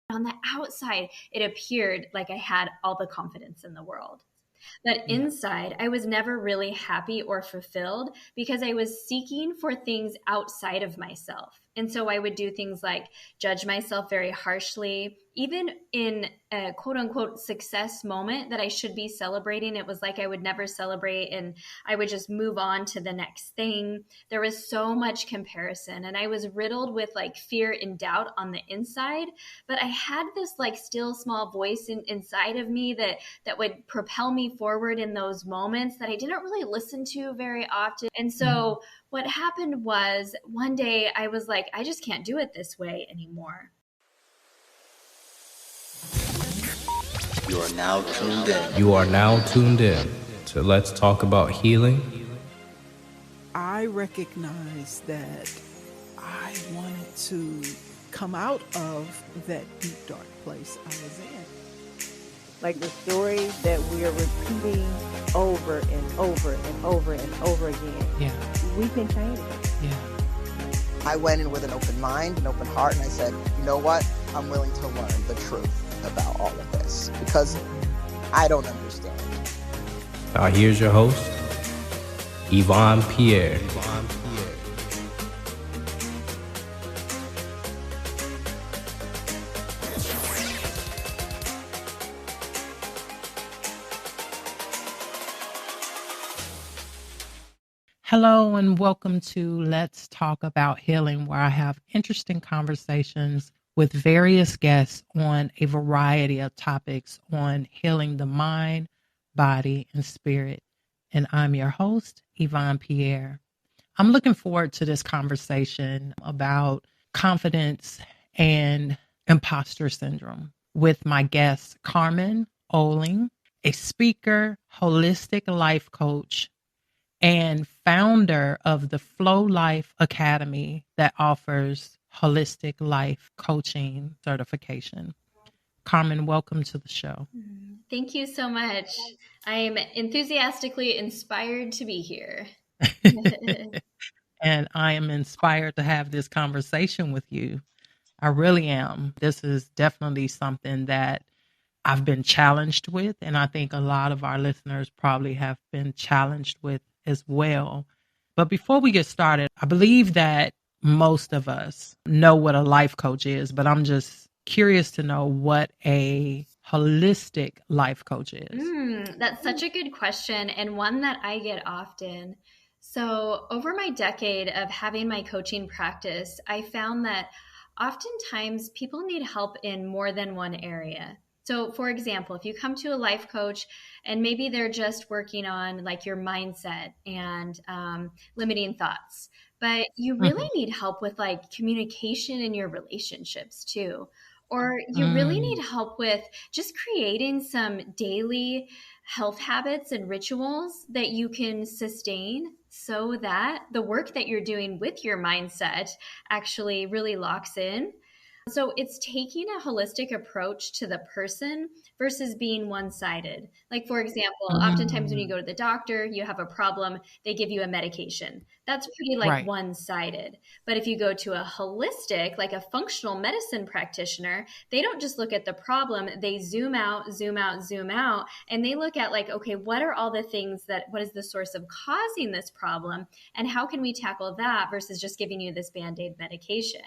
On the outside, it appeared like I had all the confidence in the world. But inside, I was never really happy or fulfilled because I was seeking for things outside of myself. And so I would do things like judge myself very harshly. Even in a quote unquote success moment that I should be celebrating, it was like I would never celebrate and I would just move on to the next thing. There was so much comparison and I was riddled with like fear and doubt on the inside. But I had this like still small voice inside of me that would propel me forward in those moments that I didn't really listen to very often. And so what happened was one day I was like, I just can't do it this way anymore. You are now tuned in. You are now tuned in to Let's Talk About Healing. I recognize that I wanted to come out of that deep, dark place I was in. Like the story that we are repeating over and over and over and over again. Yeah. We can change it. Yeah. I went in with an open mind, an open heart, and I said, you know what? I'm willing to learn the truth about all of this because I don't understand. Now here's your host, Yvonne Pierre. Hello and welcome to Let's Talk About Healing, where I have interesting conversations with various guests on a variety of topics on healing the mind, body, and spirit. And I'm your host, Yvonne Pierre. I'm looking forward to this conversation about confidence and imposter syndrome with my guest, Carmen Ohling, a speaker, holistic life coach, and founder of the Flow Life Academy that offers holistic life coaching certification. Carmen, welcome to the show. Thank you so much. I'm enthusiastically inspired to be here. And I am inspired to have this conversation with you. I really am. This is definitely something that I've been challenged with, and I think a lot of our listeners probably have been challenged with as well. But before we get started, I believe that most of us know what a life coach is, but I'm just curious to know what a holistic life coach is. That's such a good question and one that I get often. So over my decade of having my coaching practice, I found that oftentimes people need help in more than one area. So for example, if you come to a life coach and maybe they're just working on like your mindset and limiting thoughts, but you really need help with like communication in your relationships too. Or you really need help with just creating some daily health habits and rituals that you can sustain so that the work that you're doing with your mindset actually really locks in. So it's taking a holistic approach to the person versus being one-sided. Like, for example, oftentimes when you go to the doctor, you have a problem, they give you a medication. That's pretty like one-sided. But if you go to a holistic, like a functional medicine practitioner, they don't just look at the problem, they zoom out, and they look at like, okay, what are all the things what is the source of causing this problem? And how can we tackle that versus just giving you this Band-Aid medication?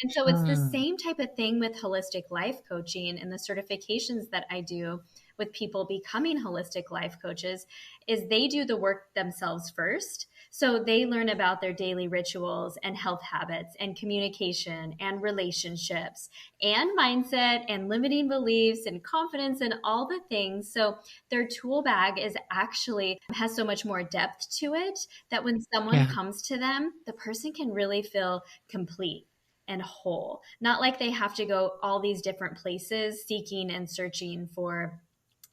And so it's the same type of thing with holistic life coaching and the certifications that I do with people becoming holistic life coaches is they do the work themselves first. So they learn about their daily rituals and health habits and communication and relationships and mindset and limiting beliefs and confidence and all the things. So their tool bag has so much more depth to it that when someone comes to them, the person can really feel complete and whole. Not like they have to go all these different places seeking and searching for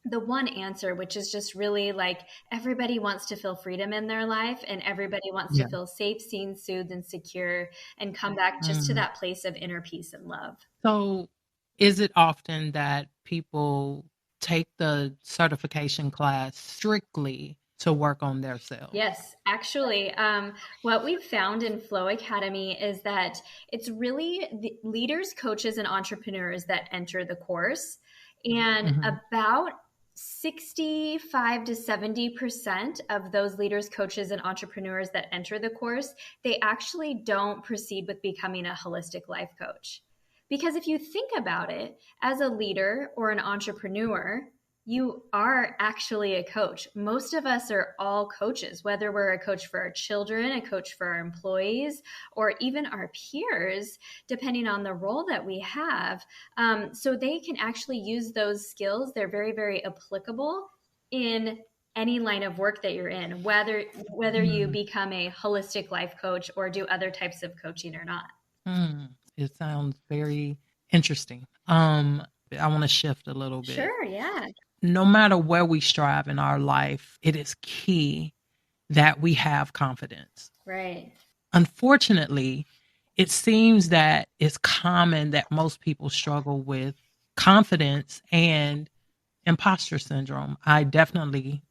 the one answer, which is just really like everybody wants to feel freedom in their life and everybody wants to feel safe, seen, soothed, and secure and come back just to that place of inner peace and love. So is it often that people take the certification class strictly to work on themselves? Yes, actually, what we've found in Flow Academy is that it's really the leaders, coaches, and entrepreneurs that enter the course. And about 65 to 70% of those leaders, coaches, and entrepreneurs that enter the course, they actually don't proceed with becoming a holistic life coach. Because if you think about it, as a leader or an entrepreneur, you are actually a coach. Most of us are all coaches, whether we're a coach for our children, a coach for our employees, or even our peers, depending on the role that we have. So they can actually use those skills. They're very, very applicable in any line of work that you're in, whether you become a holistic life coach or do other types of coaching or not. It sounds very interesting. I want to shift a little bit. Sure, yeah. No matter where we strive in our life, it is key that we have confidence. Right. Unfortunately, it seems that it's common that most people struggle with confidence and imposter syndrome. I definitely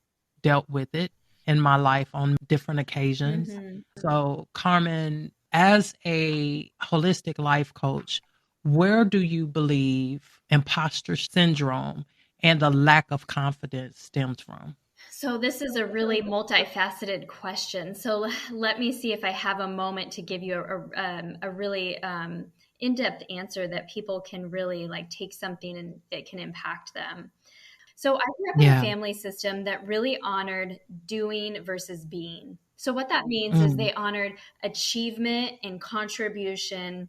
dealt with it in my life on different occasions. So, Carmen, as a holistic life coach, where do you believe imposter syndrome and the lack of confidence stems from? So this is a really multifaceted question. So let me see if I have a moment to give you a really in-depth answer that people can really like take something and that can impact them. So I grew up in a family system that really honored doing versus being. So what that means is they honored achievement and contribution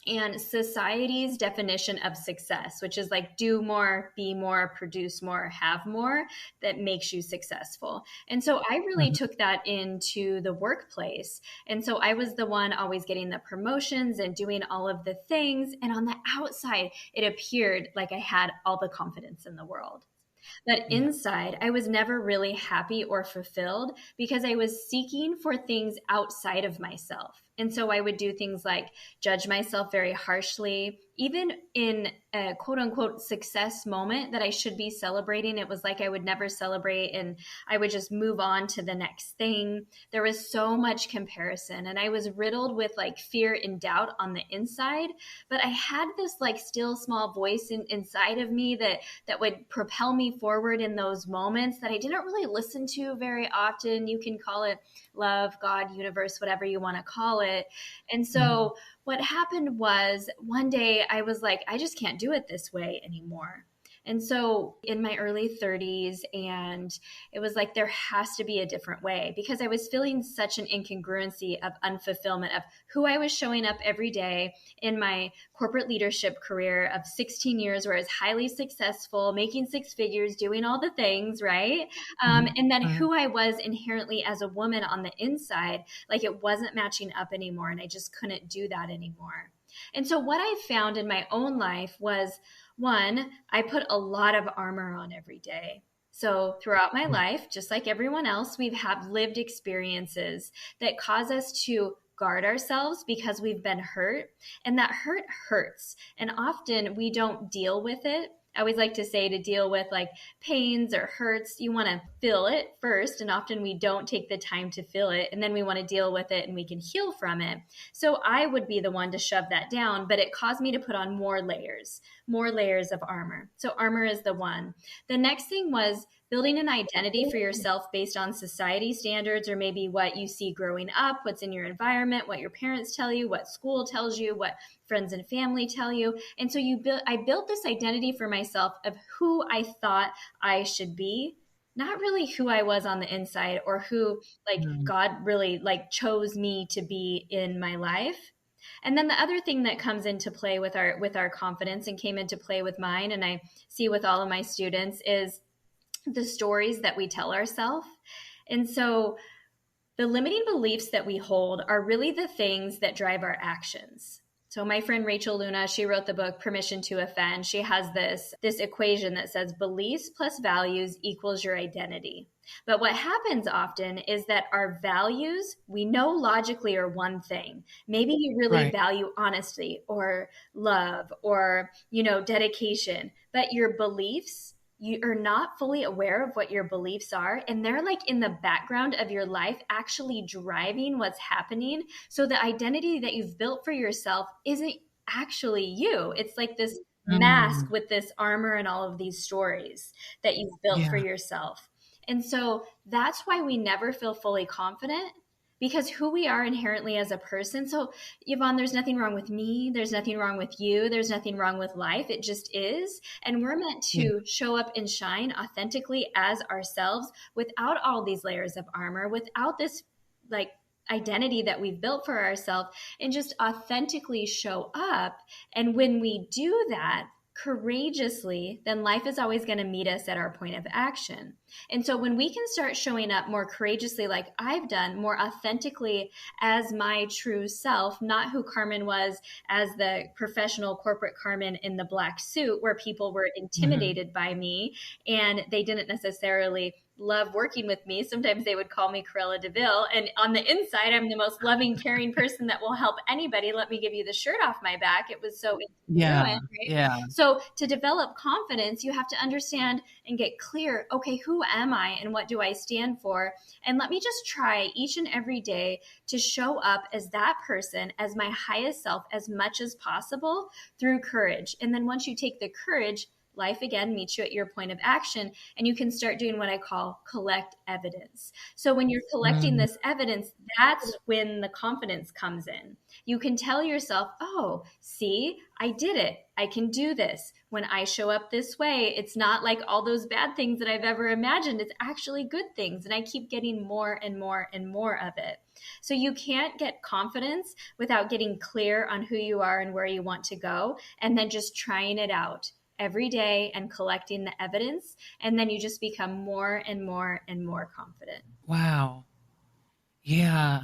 and society's definition of success, which is like do more, be more, produce more, have more, that makes you successful. And so I really took that into the workplace. And so I was the one always getting the promotions and doing all of the things. And on the outside, it appeared like I had all the confidence in the world. But inside, I was never really happy or fulfilled because I was seeking for things outside of myself. And so I would do things like judge myself very harshly. Even in a quote unquote success moment that I should be celebrating, it was like I would never celebrate and I would just move on to the next thing. There was so much comparison and I was riddled with like fear and doubt on the inside. But I had this like still small voice inside of me that would propel me forward in those moments that I didn't really listen to very often. You can call it love, God, universe, whatever you want to call it. And so what happened was one day I was like, I just can't do it this way anymore. And so in my early 30s, and it was like, there has to be a different way because I was feeling such an incongruency of unfulfillment of who I was showing up every day in my corporate leadership career of 16 years where I was highly successful, making six figures, doing all the things, right? And then who I was inherently as a woman on the inside, like it wasn't matching up anymore. And I just couldn't do that anymore. And so what I found in my own life was, one, I put a lot of armor on every day. So throughout my life, just like everyone else, we've had lived experiences that cause us to guard ourselves because we've been hurt. And that hurt hurts. And often we don't deal with it. I always like to say to deal with like pains or hurts, you want to feel it first. And often we don't take the time to feel it. And then we want to deal with it and we can heal from it. So I would be the one to shove that down, but it caused me to put on more layers of armor. So armor is the one. The next thing was building an identity for yourself based on society standards or maybe what you see growing up, what's in your environment, what your parents tell you, what school tells you, what friends and family tell you. And so I built this identity for myself of who I thought I should be, not really who I was on the inside or who like God really like chose me to be in my life. And then the other thing that comes into play with our confidence and came into play with mine, and I see with all of my students, is the stories that we tell ourselves. And so the limiting beliefs that we hold are really the things that drive our actions. So my friend Rachel Luna, she wrote the book Permission to Offend. She has this equation that says beliefs plus values equals your identity. But what happens often is that our values, we know logically are one thing. Maybe you really value honesty or love or, dedication, but your beliefs you are not fully aware of what your beliefs are, and they're like in the background of your life actually driving what's happening. So the identity that you've built for yourself isn't actually you. It's like this mask Mm, with this armor and all of these stories that you've built for yeah. yourself. And so that's why we never feel fully confident, because who we are inherently as a person. So, Yvonne, there's nothing wrong with me. There's nothing wrong with you. There's nothing wrong with life. It just is. And we're meant Yeah. to show up and shine authentically as ourselves without all these layers of armor, without this like identity that we've built for ourselves, and just authentically show up. And when we do that, courageously, then life is always going to meet us at our point of action. And so when we can start showing up more courageously, like I've done, more authentically as my true self, not who Carmen was as the professional corporate Carmen in the black suit, where people were Mhm. intimidated by me and they didn't necessarily love working with me. Sometimes they would call me Cruella DeVille. And on the inside, I'm the most loving, caring person that will help anybody. Let me give you the shirt off my back. It was so Yeah. incongruent, right? Yeah. So to develop confidence, you have to understand and get clear, okay, who am I and what do I stand for? And let me just try each and every day to show up as that person, as my highest self, as much as possible through courage. And then once you take the courage, life again meets you at your point of action, and you can start doing what I call collect evidence. So when you're collecting Mm, this evidence, that's when the confidence comes in. You can tell yourself, oh, see, I did it. I can do this. When I show up this way, it's not like all those bad things that I've ever imagined. It's actually good things. And I keep getting more and more and more of it. So you can't get confidence without getting clear on who you are and where you want to go, and then just trying it out every day and collecting the evidence. And then you just become more and more and more confident. wow. Yeah.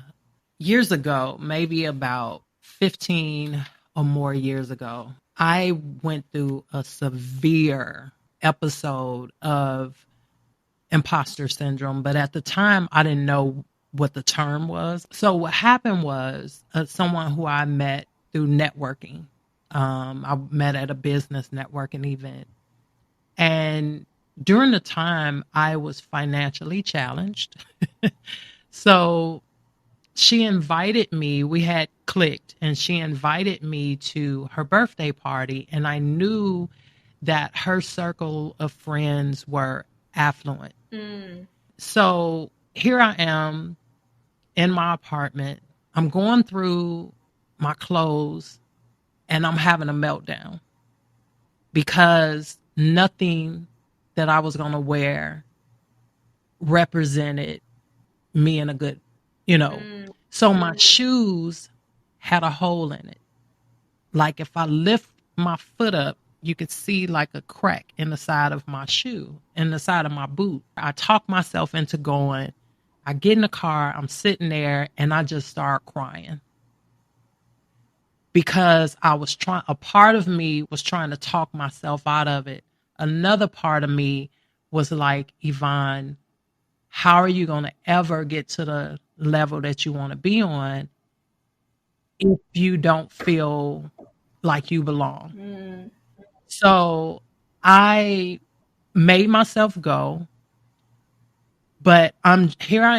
Years ago, maybe about 15 or more years ago, I went through a severe episode of imposter syndrome, but at the time I didn't know what the term was. So what happened was someone who I met through networking. I met at a business networking event, and during the time I was financially challenged. So she invited me, we had clicked, and she invited me to her birthday party. And I knew that her circle of friends were affluent. Mm. So here I am in my apartment. I'm going through my clothes and I'm having a meltdown because nothing that I was going to wear represented me in a good, you know. Mm. So my shoes had a hole in it. Like if I lift my foot up, you could see like a crack in the side of my shoe, in the side of my boot. I talk myself into going. I get in the car, I'm sitting there, and I just start crying because I was trying, a part of me was trying to talk myself out of it. Another part of me was like, Yvonne, how are you going to ever get to the level that you want to be on if you don't feel like you belong? Mm. So I made myself go, but I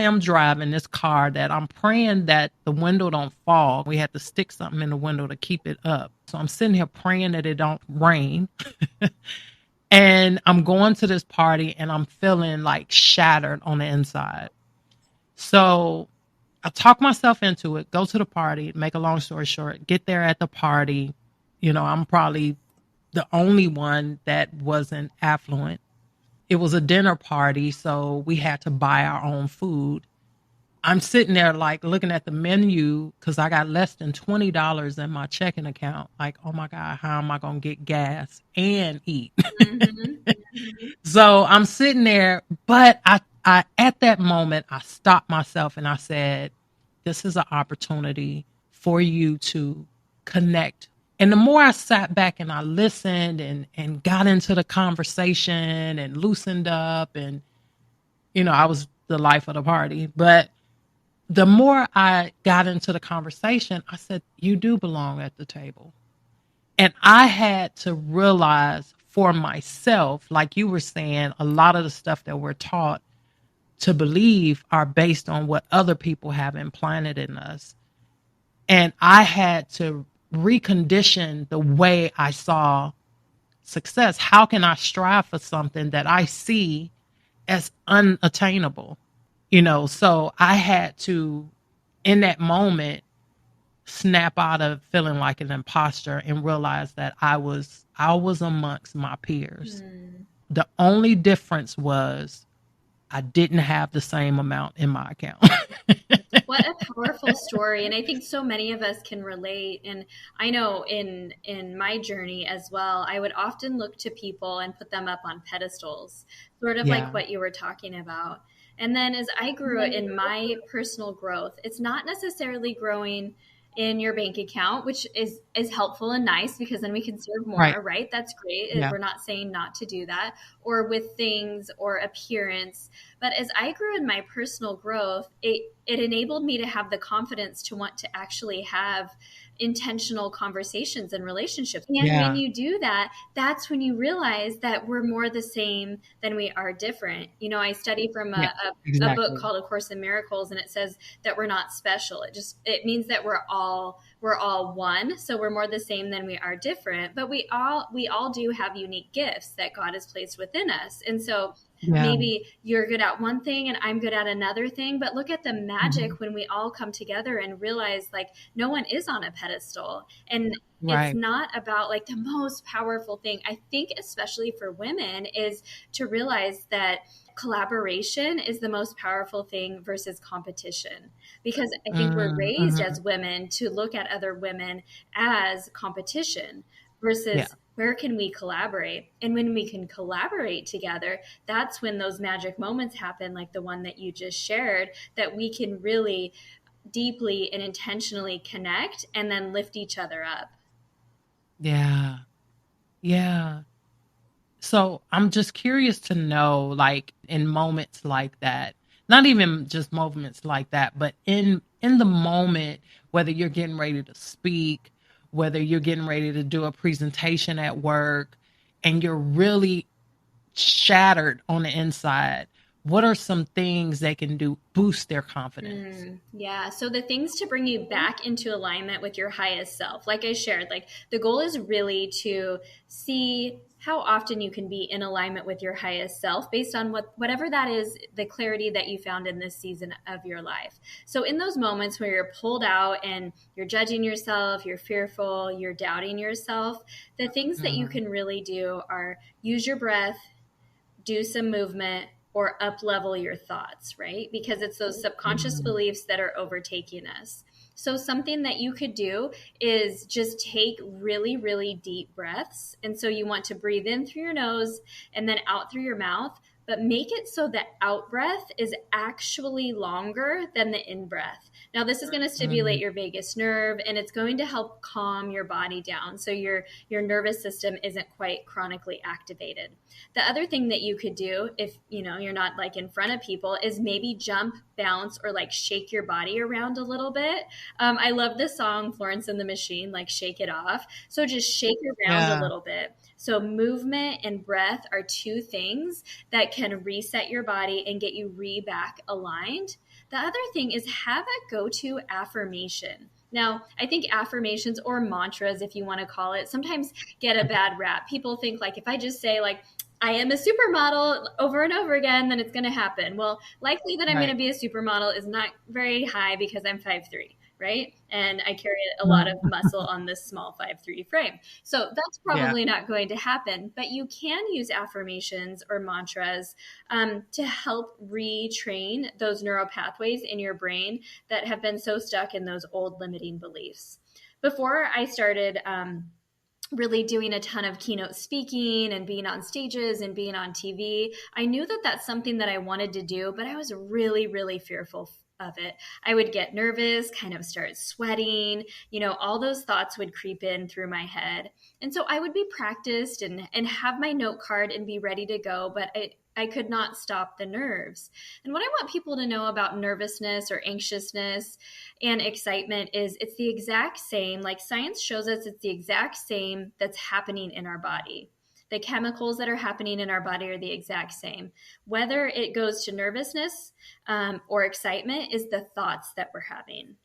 am driving this car that I'm praying that the window don't fall. We had to stick something in the window to keep it up. So I'm sitting here praying that it don't rain. And I'm going to this party and I'm feeling like shattered on the inside. So I talk myself into it, go to the party, make a long story short, get there at the party. You know, I'm probably the only one that wasn't affluent. It was a dinner party, so we had to buy our own food. I'm sitting there like looking at the menu because I got less than $20 in my checking account. Like, oh my God, how am I going to get gas and eat? Mm-hmm. So I'm sitting there, but I at that moment, I stopped myself and I said, this is an opportunity for you to connect. And the more I sat back and I listened and got into the conversation and loosened up, and, you know, I was the life of the party. But the more I got into the conversation, I said, you do belong at the table. And I had to realize for myself, like you were saying, a lot of the stuff that we're taught to believe are based on what other people have implanted in us. And I had to recondition the way I saw success. How can I strive for something that I see as unattainable? So I had to, in that moment, snap out of feeling like an imposter and realize that I was amongst my peers. The only difference was I didn't have the same amount in my account. What a powerful story. And I think so many of us can relate. And I know in my journey as well, I would often look to people and put them up on pedestals, sort of like Yeah. what you were talking about. And then as I grew in my personal growth, it's not necessarily growing in your bank account, which is helpful and nice because then we can serve Right. more, right? That's great. Yeah. We're not saying not to do that, or with things or appearance. But as I grew in my personal growth, it enabled me to have the confidence to want to actually have intentional conversations and relationships. And Yeah. when you do that, that's when you realize that we're more the same than we are different. I study from Yeah. a Exactly. book called A Course in Miracles, and it says that we're not special. It means that we're all one. So we're more the same than we are different, but we all do have unique gifts that God has placed within us. And so Yeah. maybe you're good at one thing and I'm good at another thing, but look at the magic Mhm. when we all come together and realize like no one is on a pedestal. And Right. it's not about like the most powerful thing. I think especially for women is to realize that collaboration is the most powerful thing versus competition, because I think we're raised Mhm. as women to look at other women as competition Yeah. versus where can we collaborate. And when we can collaborate together, that's when those magic moments happen, like the one that you just shared, that we can really deeply and intentionally connect and then lift each other up. Yeah. Yeah. So I'm just curious to know, like in moments like that, not even just moments like that, but in the moment, whether you're getting ready to speak, whether you're getting ready to do a presentation at work, and you're really shattered on the inside, what are some things they can do boost their confidence? Yeah. So the things to bring you back into alignment with your highest self, like I shared, like the goal is really to see how often you can be in alignment with your highest self based on whatever that is, the clarity that you found in this season of your life. So in those moments where you're pulled out and you're judging yourself, you're fearful, you're doubting yourself, the things that you Mhm. can really do are use your breath, do some movement, or up level your thoughts, right? Because it's those subconscious Mhm. beliefs that are overtaking us. So something that you could do is just take really, really deep breaths. And so you want to breathe in through your nose and then out through your mouth, but make it so that out breath is actually longer than the in breath. Now, this is going to stimulate Mhm. your vagus nerve and it's going to help calm your body down so your nervous system isn't quite chronically activated. The other thing that you could do if you're not like in front of people is maybe jump, bounce, or like shake your body around a little bit. I love the song Florence and the Machine, like Shake It Off. So just shake around a Yeah. little bit. So movement and breath are two things that can reset your body and get you back aligned. The other thing is have a go-to affirmation. Now, I think affirmations or mantras, if you want to call it, sometimes get a bad rap. People think like if I just say like I am a supermodel over and over again, then it's going to happen. Well, likely that I'm going to Right. be a supermodel is not very high because I'm 5'3", right? And I carry a lot of Mhm. muscle on this small 5'3" frame. So that's Yeah. probably not going to happen, but you can use affirmations or mantras to help retrain those neural pathways in your brain that have been so stuck in those old limiting beliefs. Before I started really doing a ton of keynote speaking and being on stages and being on TV, I knew that that's something that I wanted to do, but I was really, really fearful of it. I would get nervous, kind of start sweating, all those thoughts would creep in through my head. And so I would be practiced and have my note card and be ready to go, but I could not stop the nerves. And what I want people to know about nervousness or anxiousness and excitement is it's the exact same, like science shows us it's the exact same that's happening in our body. The chemicals that are happening in our body are the exact same. Whether it goes to nervousness or excitement is the thoughts that we're having.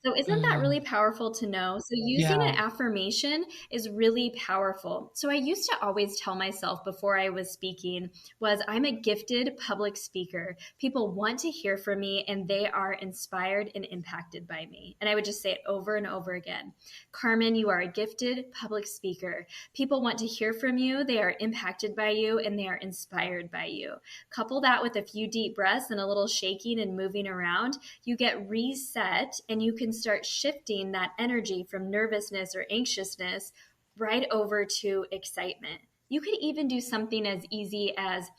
So isn't that really powerful to know? So using an Yeah. affirmation is really powerful. So I used to always tell myself before I was speaking was I'm a gifted public speaker. People want to hear from me and they are inspired and impacted by me. And I would just say it over and over again. Carmen, you are a gifted public speaker. People want to hear from you. They are impacted by you and they are inspired by you. Couple that with a few deep breaths and a little shaking and moving around, you get reset and you can start shifting that energy from nervousness or anxiousness right over to excitement. You could even do something as easy as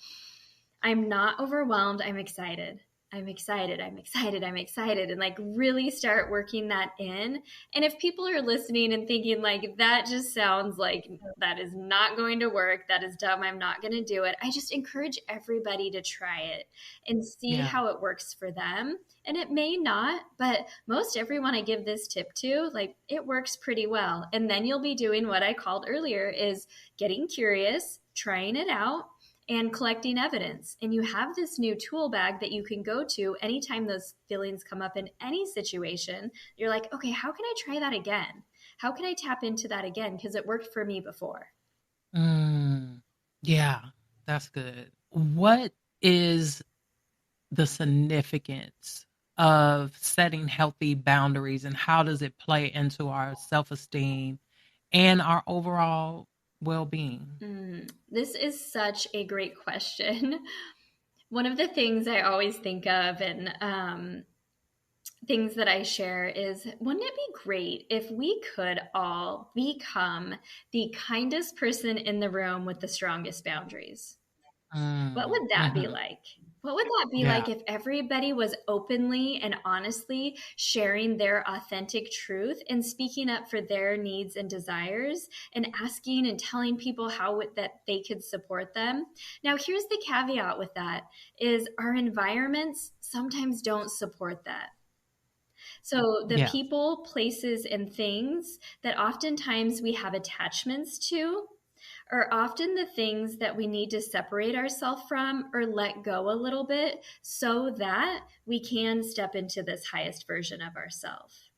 I'm not overwhelmed, I'm excited. I'm excited, I'm excited, I'm excited, and like really start working that in. And if people are listening and thinking, like, that just sounds like that is not going to work, that is dumb, I'm not going to do it, I just encourage everybody to try it and see Yeah. how it works for them. And it may not, but most everyone I give this tip to, like, it works pretty well. And then you'll be doing what I called earlier is getting curious, trying it out, and collecting evidence. And you have this new tool bag that you can go to anytime those feelings come up in any situation. You're like, okay, how can I try that again? How can I tap into that again? Because it worked for me before. Yeah, that's good. What is the significance of setting healthy boundaries and how does it play into our self-esteem and our overall well-being? This is such a great question. One of the things I always think of and things that I share is, wouldn't it be great if we could all become the kindest person in the room with the strongest boundaries? What would that be Mm-hmm. like? What would that be Yeah. like if everybody was openly and honestly sharing their authentic truth and speaking up for their needs and desires and asking and telling people how that they could support them? Now, here's the caveat with that is our environments sometimes don't support that. So the Yeah. people, places, and things that oftentimes we have attachments to are often the things that we need to separate ourselves from or let go a little bit so that we can step into this highest version of ourselves.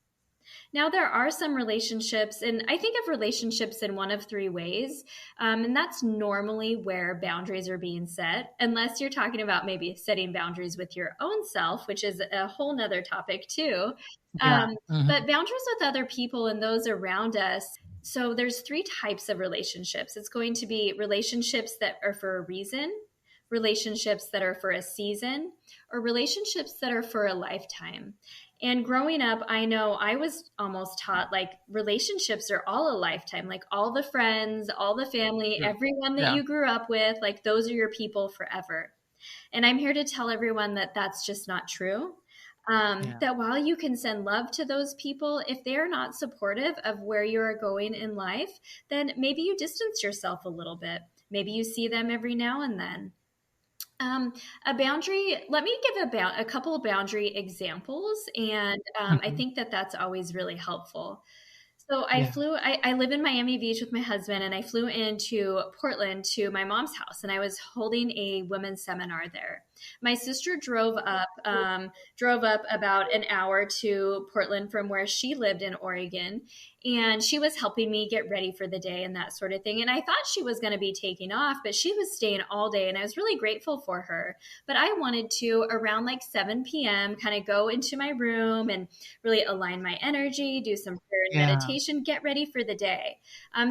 Now, there are some relationships, and I think of relationships in one of three ways. And that's normally where boundaries are being set, unless you're talking about maybe setting boundaries with your own self, which is a whole nother topic too. Yeah. Um, but boundaries with other people and those around us. So there's three types of relationships. It's going to be relationships that are for a reason, relationships that are for a season, or relationships that are for a lifetime. And growing up, I know I was almost taught like relationships are all a lifetime, like all the friends, all the family, Yeah. everyone that Yeah. you grew up with, like those are your people forever. And I'm here to tell everyone that that's just not true. Yeah. That while you can send love to those people, if they're not supportive of where you are going in life, then maybe you distance yourself a little bit. Maybe you see them every now and then. A boundary, let me give a couple of boundary examples. And I Mhm. think that that's always really helpful. So Yeah. I live in Miami Beach with my husband, and I flew into Portland to my mom's house, and I was holding a women's seminar there. My sister drove up about an hour to Portland from where she lived in Oregon, and she was helping me get ready for the day and that sort of thing. And I thought she was going to be taking off, but she was staying all day, and I was really grateful for her. But I wanted to, around like 7 p.m., kind of go into my room and really align my energy, do some prayer and Yeah. meditation, get ready for the day.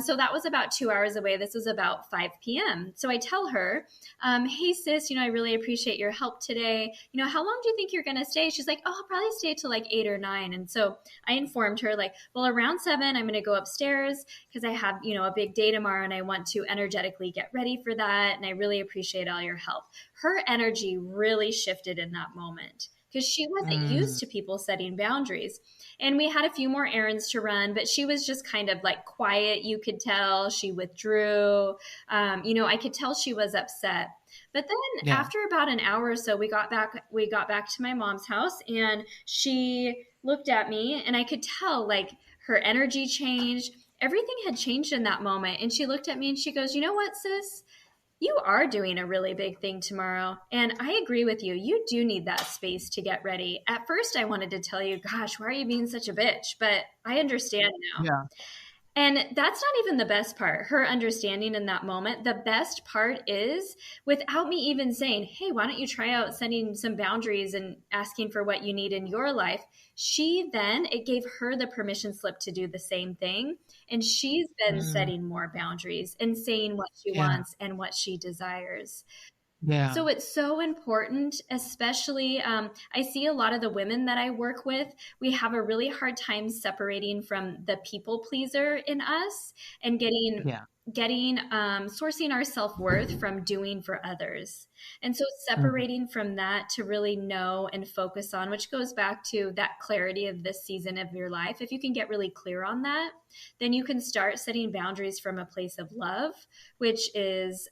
So that was about 2 hours away. This was about 5 p.m. So I tell her, hey, sis, I really appreciate your help today. How long do you think you're going to stay? She's like, oh, I'll probably stay till like 8 or 9. And so I informed her, like, well, around 7, I'm going to go upstairs because I have, a big day tomorrow and I want to energetically get ready for that. And I really appreciate all your help. Her energy really shifted in that moment because she wasn't used to people setting boundaries. And we had a few more errands to run, but she was just kind of like quiet. You could tell she withdrew. I could tell she was upset. But then Yeah. after about an hour or so, we got back to my mom's house, and she looked at me, and I could tell like her energy changed. everything had changed in that moment. And she looked at me and she goes, you know what, sis? You are doing a really big thing tomorrow. And I agree with you. You do need that space to get ready. At first, I wanted to tell you, gosh, why are you being such a bitch? But I understand now. Yeah. And that's not even the best part, her understanding in that moment. The best part is without me even saying, hey, why don't you try out setting some boundaries and asking for what you need in your life? It gave her the permission slip to do the same thing. And she's been setting more boundaries and saying what she Yeah. wants and what she desires. Yeah. So it's so important, especially I see a lot of the women that I work with, we have a really hard time separating from the people pleaser in us and getting Yeah. sourcing our self-worth from doing for others. And so Mhm. separating from that to really know and focus on, which goes back to that clarity of this season of your life. If you can get really clear on that, then you can start setting boundaries from a place of love, which is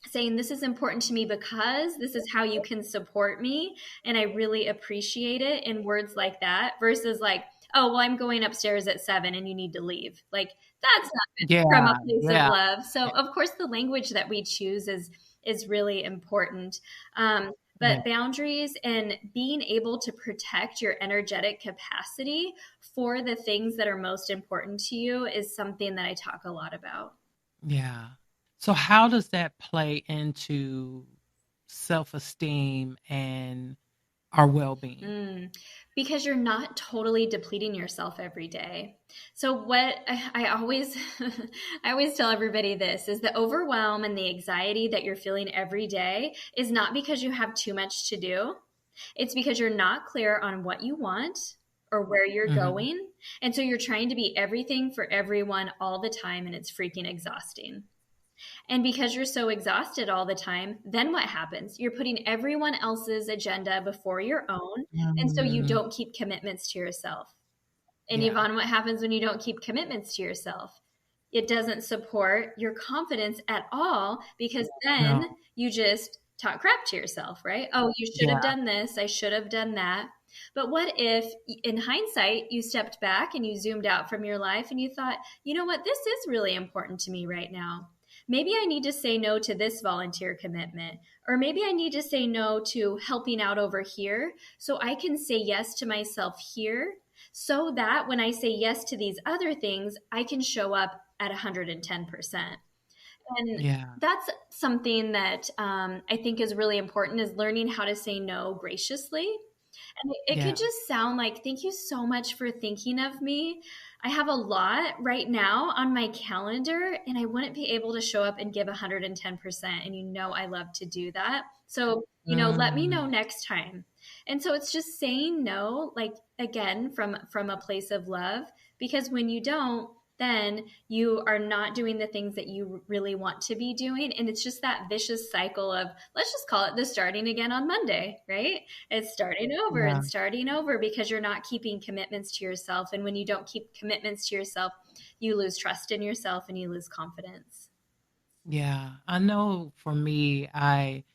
saying this is important to me because this is how you can support me and I really appreciate it, in words like that, versus like, oh well, I'm going upstairs at 7 and you need to leave. Like, that's not Yeah. from a place of Yeah. love. So of course the language that we choose is really important. Yeah. But boundaries and being able to protect your energetic capacity for the things that are most important to you is something that I talk a lot about. Yeah. So how does that play into self-esteem and our well-being? Because you're not totally depleting yourself every day. So what I always I always tell everybody this is the overwhelm and the anxiety that you're feeling every day is not because you have too much to do. It's because you're not clear on what you want or where you're Mhm. going. And so you're trying to be everything for everyone all the time, and it's freaking exhausting. And because you're so exhausted all the time, then what happens? You're putting everyone else's agenda before your own. And so you Mm. don't keep commitments to yourself. And Yeah. Yvonne, what happens when you don't keep commitments to yourself? It doesn't support your confidence at all, because No. then you just talk crap to yourself, right? Oh, you should have Yeah. done this. I should have done that. But what if, in hindsight, you stepped back and you zoomed out from your life and you thought, you know what, this is really important to me right now. Maybe I need to say no to this volunteer commitment, or maybe I need to say no to helping out over here so I can say yes to myself here, so that when I say yes to these other things, I can show up at 110%. And Yeah. that's something that I think is really important, is learning how to say no graciously. And it could Yeah. just sound like, thank you so much for thinking of me. I have a lot right now on my calendar, and I wouldn't be able to show up and give 110%. And you know, I love to do that. So, let me know Mm. next time. And so it's just saying no, like, again, from a place of love, because when you don't, then you are not doing the things that you really want to be doing. And it's just that vicious cycle of, let's just call it the starting again on Monday, right? It's starting over Yeah. and starting over because you're not keeping commitments to yourself. And when you don't keep commitments to yourself, you lose trust in yourself and you lose confidence. Yeah. I know for me, I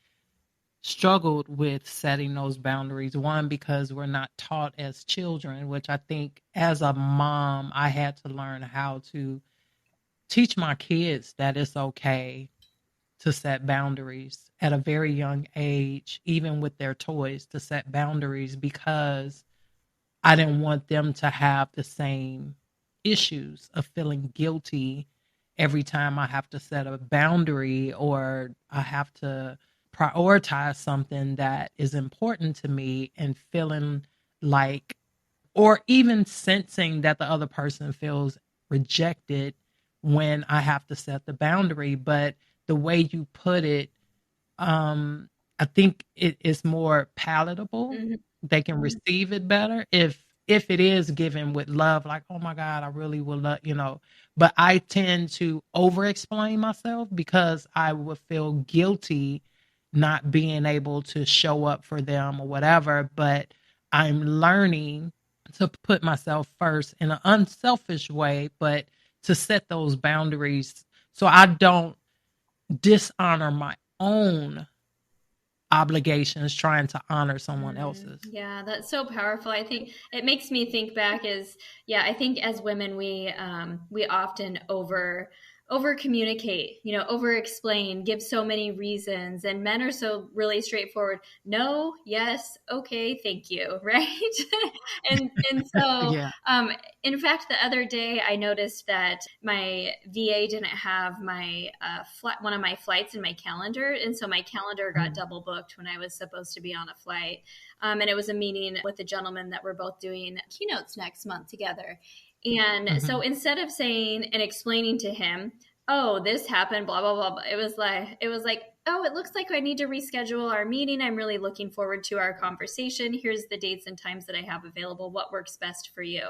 struggled with setting those boundaries. One, because we're not taught as children, which I think as a mom, I had to learn how to teach my kids that it's okay to set boundaries at a very young age, even with their toys, to set boundaries, because I didn't want them to have the same issues of feeling guilty every time I have to set a boundary or I have to prioritize something that is important to me, and feeling like, or even sensing that the other person feels rejected when I have to set the boundary. But the way you put it, I think it is more palatable. Mm-hmm. They can receive it better if it is given with love, like, oh my God, I really will love. But I tend to over explain myself because I would feel guilty not being able to show up for them or whatever. But I'm learning to put myself first in an unselfish way, but to set those boundaries so I don't dishonor my own obligations, trying to honor someone else's. Yeah, that's so powerful. I think it makes me think back I think as women we often over communicate, over explain, give so many reasons, and men are so really straightforward. No, yes, okay, thank you, right? and so Yeah. in fact, the other day I noticed that my VA didn't have my one of my flights in my calendar, and so my calendar got double booked when I was supposed to be on a flight. And it was a meeting with a gentleman that we're both doing keynotes next month together. And so instead of saying and explaining to him, oh, this happened, blah, blah, blah, blah, it was like, oh, it looks like I need to reschedule our meeting. I'm really looking forward to our conversation. Here's the dates and times that I have available. What works best for you?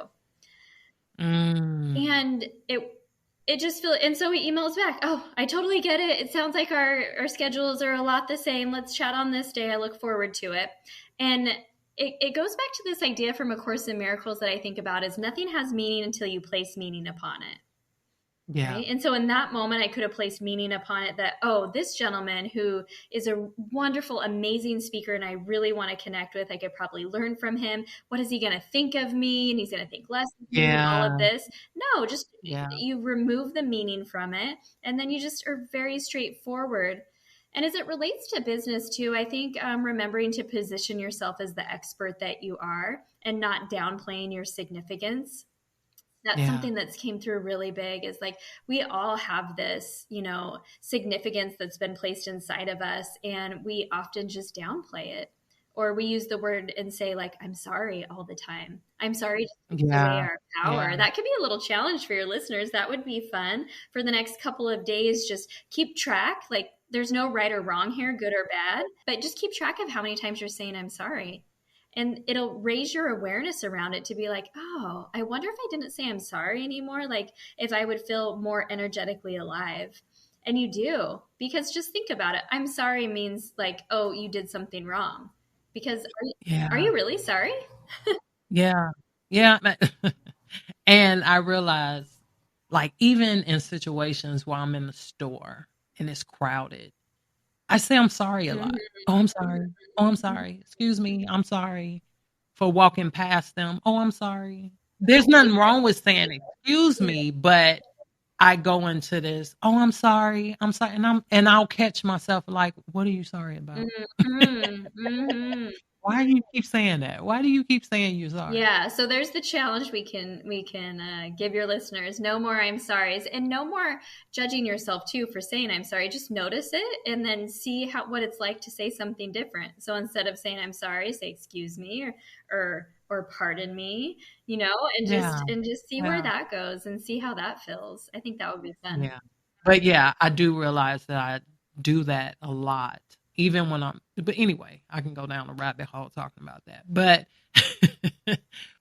And it just feels, and so he emails back, oh, I totally get it. It sounds like our schedules are a lot the same. Let's chat on this day. I look forward to it. And it goes back to this idea from A Course in Miracles that I think about is nothing has meaning until you place meaning upon it. Yeah. Right? And so in that moment, I could have placed meaning upon it that, oh, this gentleman who is a wonderful, amazing speaker and I really want to connect with, I could probably learn from him. What is he going to think of me? And he's going to think less of me and all of this. No, just you remove the meaning from it. And then you just are very straightforward. And as it relates to business too, I think remembering to position yourself as the expert that you are and not downplaying your significance. That's something that's came through really big is like, we all have this, significance that's been placed inside of us. And we often just downplay it. Or we use the word and say like, I'm sorry all the time. I'm sorry to take away our power. Yeah. That could be a little challenge for your listeners. That would be fun for the next couple of days. Just keep track. Like there's no right or wrong here, good or bad, but just keep track of how many times you're saying, I'm sorry. And it'll raise your awareness around it to be like, oh, I wonder if I didn't say I'm sorry anymore, like if I would feel more energetically alive. And you do, because just think about it. I'm sorry means like, oh, you did something wrong. Because are you really sorry? Yeah. And I realize like even in situations where I'm in the store and it's crowded, I say I'm sorry a lot. Oh, I'm sorry. Oh, I'm sorry. Excuse me. I'm sorry for walking past them. Oh, I'm sorry. There's nothing wrong with saying excuse me, but I go into this, oh, I'm sorry. I'm sorry. And I'll catch myself like, what are you sorry about? Why do you keep saying that? Why do you keep saying you're sorry? Yeah. So there's the challenge we can give your listeners. No more I'm sorry's, and no more judging yourself too for saying I'm sorry. Just notice it and then see what it's like to say something different. So instead of saying I'm sorry, say excuse me or pardon me, and just see where that goes and see how that feels. I think that would be fun. Yeah. But I do realize that I do that a lot. Even when but anyway, I can go down a rabbit hole talking about that. But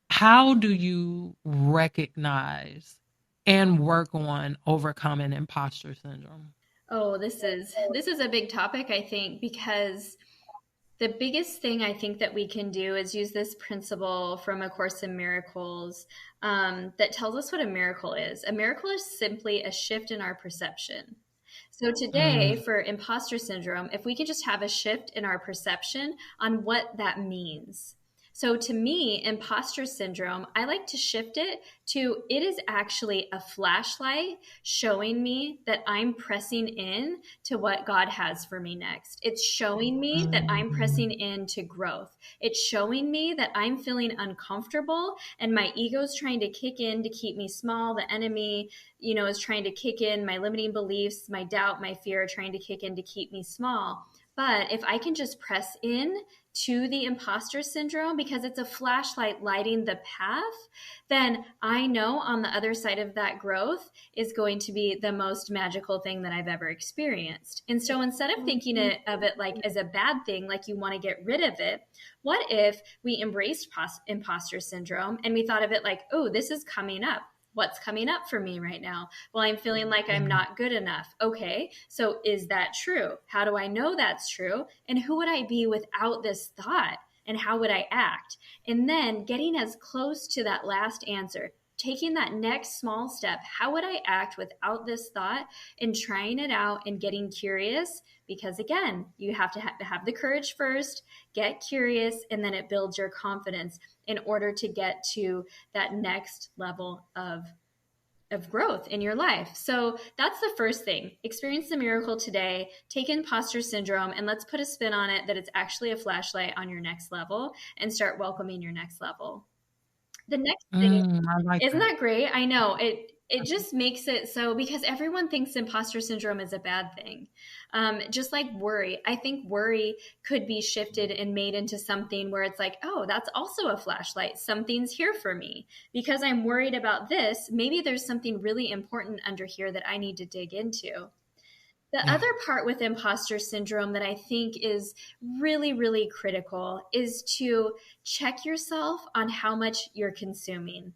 how do you recognize and work on overcoming imposter syndrome? Oh, this is a big topic, I think, because the biggest thing I think that we can do is use this principle from A Course in Miracles that tells us what a miracle is. A miracle is simply a shift in our perception. So today for imposter syndrome, if we could just have a shift in our perception on what that means. So to me, imposter syndrome, I like to shift it to it is actually a flashlight showing me that I'm pressing in to what God has for me next. It's showing me that I'm pressing into growth. It's showing me that I'm feeling uncomfortable and my ego's trying to kick in to keep me small. The enemy, is trying to kick in my limiting beliefs, my doubt, my fear, trying to kick in to keep me small. But if I can just press in to the imposter syndrome because it's a flashlight lighting the path, then I know on the other side of that growth is going to be the most magical thing that I've ever experienced. And so instead of thinking of it like as a bad thing, like you want to get rid of it, what if we embraced imposter syndrome and we thought of it like, oh, this is coming up. What's coming up for me right now? Well, I'm feeling like I'm not good enough. Okay, so is that true? How do I know that's true? And who would I be without this thought? And how would I act? And then getting as close to that last answer. taking that next small step. How would I act without this thought, and trying it out and getting curious? Because again, you have to have the courage first, get curious, and then it builds your confidence in order to get to that next level of growth in your life. So that's the first thing. Experience the miracle today, take imposter syndrome, and let's put a spin on it that it's actually a flashlight on your next level, and start welcoming your next level. The next thing, I like isn't that. that great? I know it just makes it so, because everyone thinks imposter syndrome is a bad thing. Just like worry. I think worry could be shifted and made into something where it's like, oh, that's also a flashlight. Something's here for me. Because I'm worried about this, maybe there's something really important under here that I need to dig into. The Yeah. other part with imposter syndrome that I think is really, really critical is to check yourself on how much you're consuming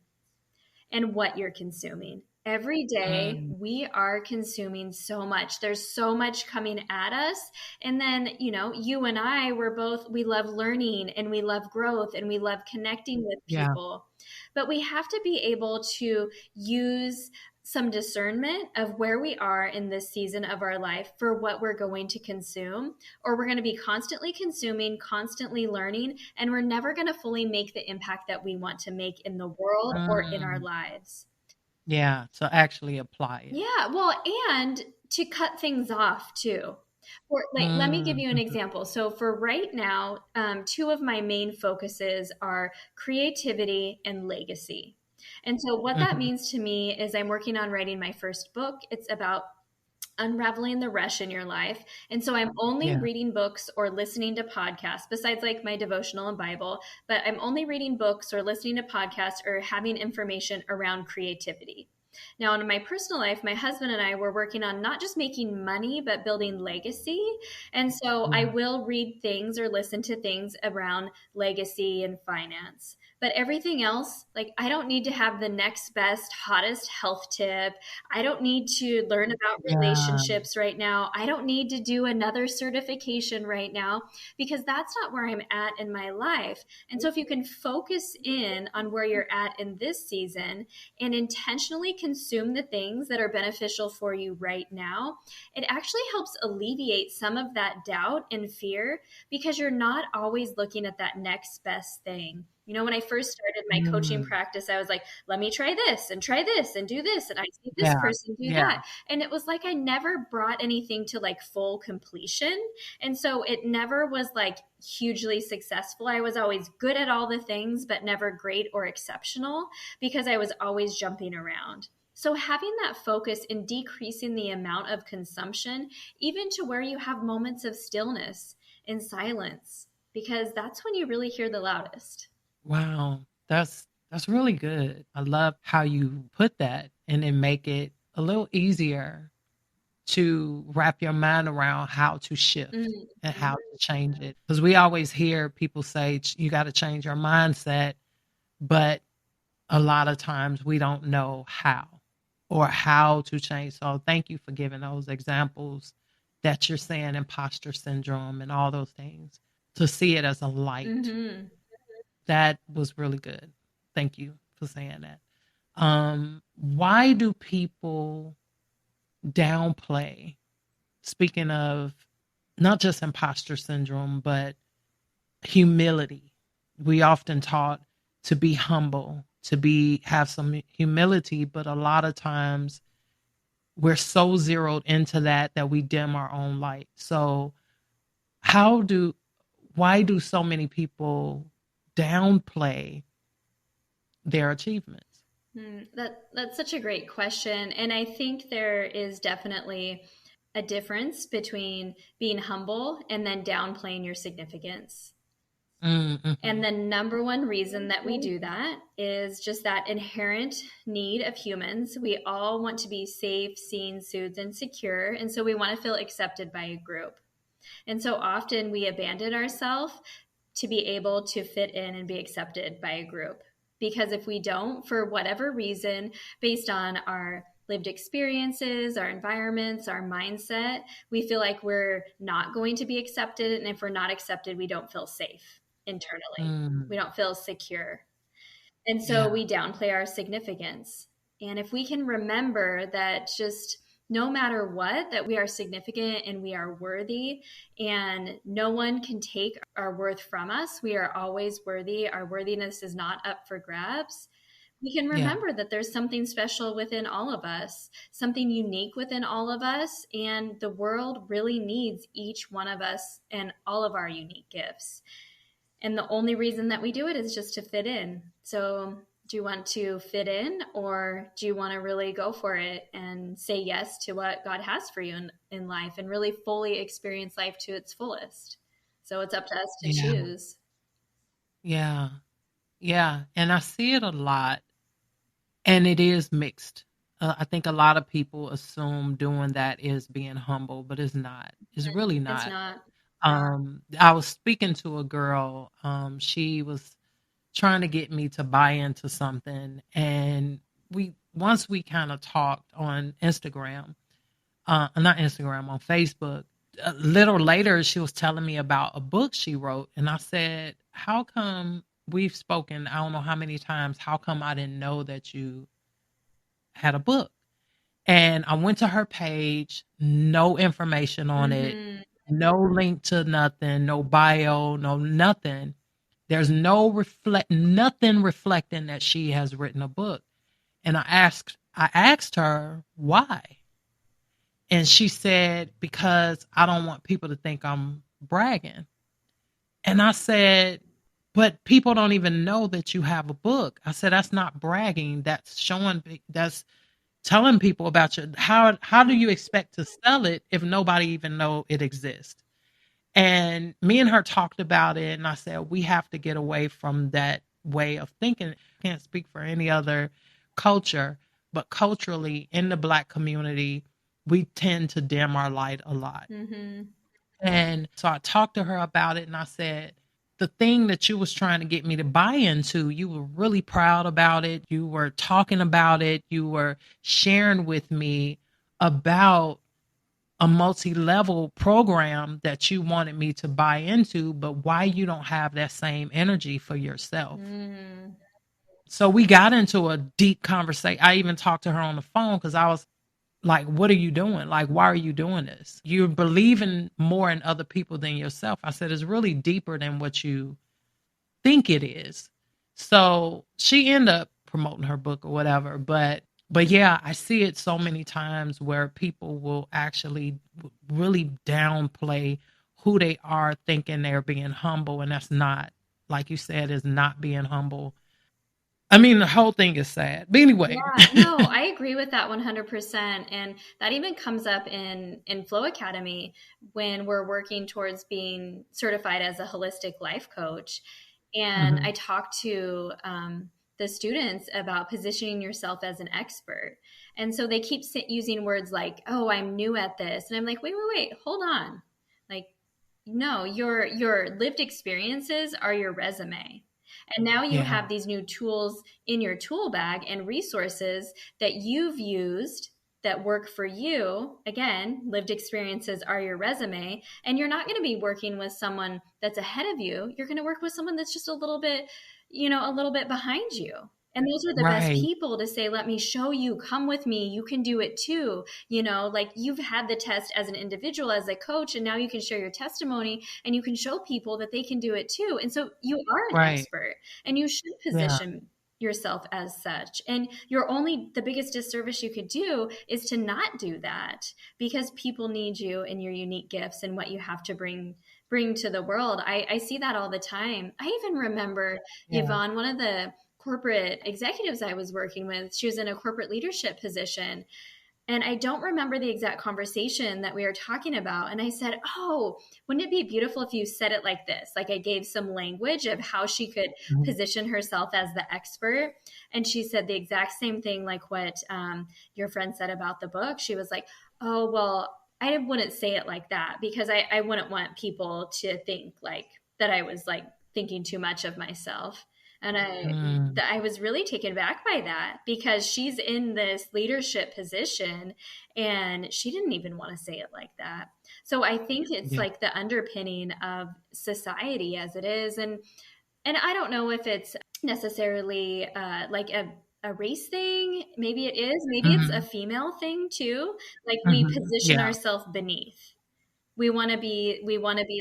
and what you're consuming. Every day Mm, we are consuming so much. There's so much coming at us. And then, you and I, we love learning and we love growth and we love connecting with yeah. people. But we have to be able to use some discernment of where we are in this season of our life for what we're going to consume, or we're going to be constantly consuming, constantly learning, and we're never going to fully make the impact that we want to make in the world or in our Mm, lives. yeah. So actually apply it. Yeah, well, and to cut things off too. Let me give Mm, you an example. So for right now, two of my main focuses are creativity and legacy. And so what that mhm. means to me is I'm working on writing my first book. It's about unraveling the rush in your life. And so I'm only Yeah. reading books or listening to podcasts, besides like my devotional and Bible, but I'm only reading books or listening to podcasts or having information around creativity. Now, in my personal life, my husband and I were working on not just making money, but building legacy. And so I Yeah. will read things or listen to things around legacy and finance. But everything else, like, I don't need to have the next best, hottest health tip. I don't need to learn about Yeah. relationships right now. I don't need to do another certification right now, because that's not where I'm at in my life. And so if you can focus in on where you're at in this season and intentionally consume the things that are beneficial for you right now, it actually helps alleviate some of that doubt and fear, because you're not always looking at that next best thing. When I first started my coaching Mm, practice, I was like, let me try this and do this. And I see this yeah. person do Yeah. that. And it was like I never brought anything to like full completion. And so it never was like hugely successful. I was always good at all the things, but never great or exceptional, because I was always jumping around. So having that focus in decreasing the amount of consumption, even to where you have moments of stillness and silence, because that's when you really hear the loudest. Wow. That's really good. I love how you put that and then make it a little easier to wrap your mind around how to shift Mm. and how to change it. Because we always hear people say you got to change your mindset, but a lot of times we don't know how or how to change. So thank you for giving those examples that you're saying, imposter syndrome and all those things, to see it as a light. Mm-hmm. That was really good. Thank you for saying that. Why do people downplay, speaking of not just imposter syndrome, but humility? We often taught to be humble, to have some humility, but a lot of times we're so zeroed into that we dim our own light. So how do why do so many people downplay their achievements? That's such a great question. And I think there is definitely a difference between being humble and then downplaying your significance. And Mm-hmm. the number one reason that we do that is just that inherent need of humans. We all want to be safe, seen, soothed, and secure. And so we want to feel accepted by a group. And so often we abandon ourselves to be able to fit in and be accepted by a group. Because if we don't, for whatever reason, based on our lived experiences, our environments, our mindset, we feel like we're not going to be accepted. And if we're not accepted, we don't feel safe internally. Mm, We don't feel secure. And so Yeah. we downplay our significance. And if we can remember that just no matter what, that we are significant and we are worthy, and no one can take our worth from us. We are always worthy. Our worthiness is not up for grabs. We can Yeah. remember that there's something special within all of us, something unique within all of us, and the world really needs each one of us and all of our unique gifts. And the only reason that we do it is just to fit in. So, do you want to fit in, or do you want to really go for it and say yes to what God has for you in life and really fully experience life to its fullest? So, it's up to us to Yeah. choose. Yeah. Yeah. And I see it a lot, and it is mixed. I think a lot of people assume doing that is being humble, but it's not. It's really It's not. not. I was speaking to a girl. She was trying to get me to buy into something, and once we kind of talked on Instagram, not Instagram, on Facebook. A little later, she was telling me about a book she wrote, and I said, "How come we've spoken? I don't know how many times. How come I didn't know that you had a book?" And I went to her page, no information on it, Mm-hmm. no link to nothing, no bio, no nothing. There's nothing reflecting that she has written a book. And I asked her why. And she said, because I don't want people to think I'm bragging. And I said, but people don't even know that you have a book. I said, that's not bragging. That's telling people about you. How do you expect to sell it if nobody even know it exists? And me and her talked about it, and I said, we have to get away from that way of thinking. I can't speak for any other culture, but culturally in the Black community, we tend to dim our light a lot. Mm-hmm. And so I talked to her about it, and I said, the thing that you was trying to get me to buy into, you were really proud about it. You were talking about it. You were sharing with me about a multi-level program that you wanted me to buy into, but why you don't have that same energy for yourself. Mm-hmm. So we got into a deep conversation. I even talked to her on the phone because I was like, what are you doing? Like, why are you doing this? You're believing more in other people than yourself. I said, it's really deeper than what you think it is. So she ended up promoting her book or whatever. But yeah, I see it so many times where people will actually really downplay who they are, thinking they're being humble. And that's not, like you said, is not being humble. I mean, the whole thing is sad. But anyway. Yeah, no, I agree with that 100%. And that even comes up in Flow Academy when we're working towards being certified as a holistic life coach. And I Mhm. talk to the students about positioning yourself as an expert. And so they keep using words like, "Oh, I'm new at this." And I'm like, wait, hold on. Like, no, your lived experiences are your resume. And now you Yeah. have these new tools in your tool bag and resources that you've used that work for you. Again, lived experiences are your resume. And you're not going to be working with someone that's ahead of you. You're going to work with someone that's just a little bit, a little bit behind you. And those are the best Right. people to say, let me show you, come with me, you can do it too. Like you've had the test as an individual, as a coach, and now you can share your testimony and you can show people that they can do it too. And so you are an Right. expert and you should Yeah. position yourself as such. And the biggest disservice you could do is to not do that, because people need you and your unique gifts and what you have to bring to the world. I see that all the time. I even remember, Yeah. Yvonne, one of the corporate executives I was working with, she was in a corporate leadership position. And I don't remember the exact conversation that we were talking about. And I said, "Oh, wouldn't it be beautiful if you said it like this?" Like I gave some language of how she could Mhm. position herself as the expert. And she said the exact same thing, like what your friend said about the book. She was like, "Oh, well, I wouldn't say it like that because I wouldn't want people to think like that I was like thinking too much of myself." And Mm. I was really taken back by that because she's in this leadership position and she didn't even want to say it like that. So I think it's Yeah. like the underpinning of society as it is. And I don't know if it's necessarily like a race thing. Maybe it is. Maybe it's a Mhm. female thing too. Like we Mhm. position Yeah. ourselves beneath. We want to be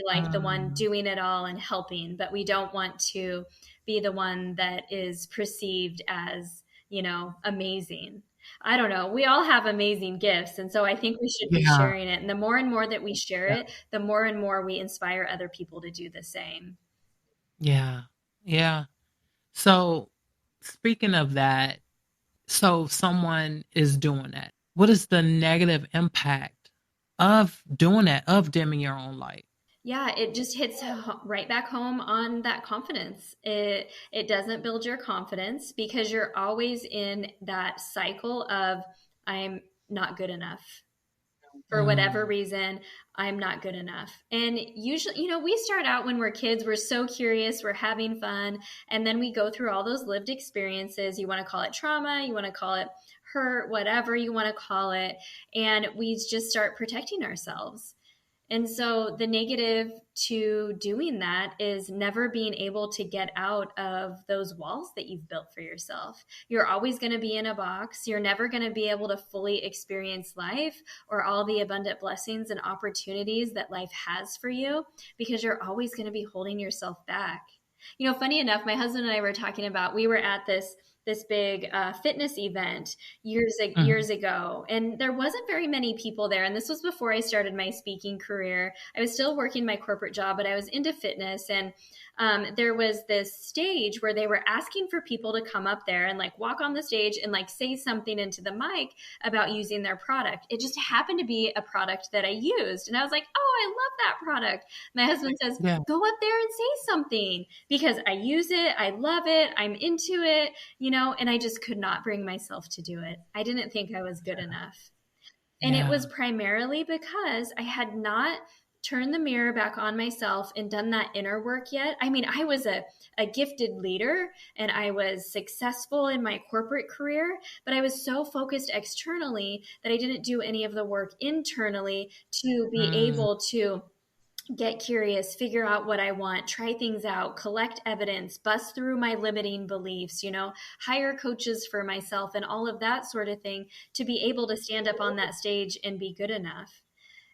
like the one Mm. doing it all and helping, but we don't want to be the one that is perceived as, amazing. I don't know. We all have amazing gifts, and so I think we should be Yeah. sharing it. And the more and more that we share Yeah. it, the more and more we inspire other people to do the same. Yeah. Yeah. So, speaking of that, so someone is doing that. What is the negative impact of doing that, of dimming your own light? Yeah, it just hits right back home on that confidence. It doesn't build your confidence because you're always in that cycle of I'm not good enough. For whatever Mm. reason, I'm not good enough. And usually, we start out when we're kids, we're so curious, we're having fun, and then we go through all those lived experiences. You want to call it trauma, you want to call it hurt, whatever you want to call it, and we just start protecting ourselves. And so the negative to doing that is never being able to get out of those walls that you've built for yourself. You're always going to be in a box. You're never going to be able to fully experience life or all the abundant blessings and opportunities that life has for you because you're always going to be holding yourself back. Funny enough, my husband and I were talking about we were at this big fitness event years Mhm. ago, and there wasn't very many people there. And this was before I started my speaking career. I was still working my corporate job, but I was into fitness, and there was this stage where they were asking for people to come up there and like walk on the stage and like say something into the mic about using their product. It just happened to be a product that I used, and I was like, oh, I love that product. My husband says, Yeah. go up there and say something because I use it, I love it, I'm into it, and I just could not bring myself to do it. I didn't think I was good enough. And it was Yeah. primarily because I had not turned the mirror back on myself and done that inner work yet. I mean, I was a gifted leader and I was successful in my corporate career, but I was so focused externally that I didn't do any of the work internally to be Mm. able to get curious, figure out what I want, try things out, collect evidence, bust through my limiting beliefs, hire coaches for myself and all of that sort of thing to be able to stand up on that stage and be good enough.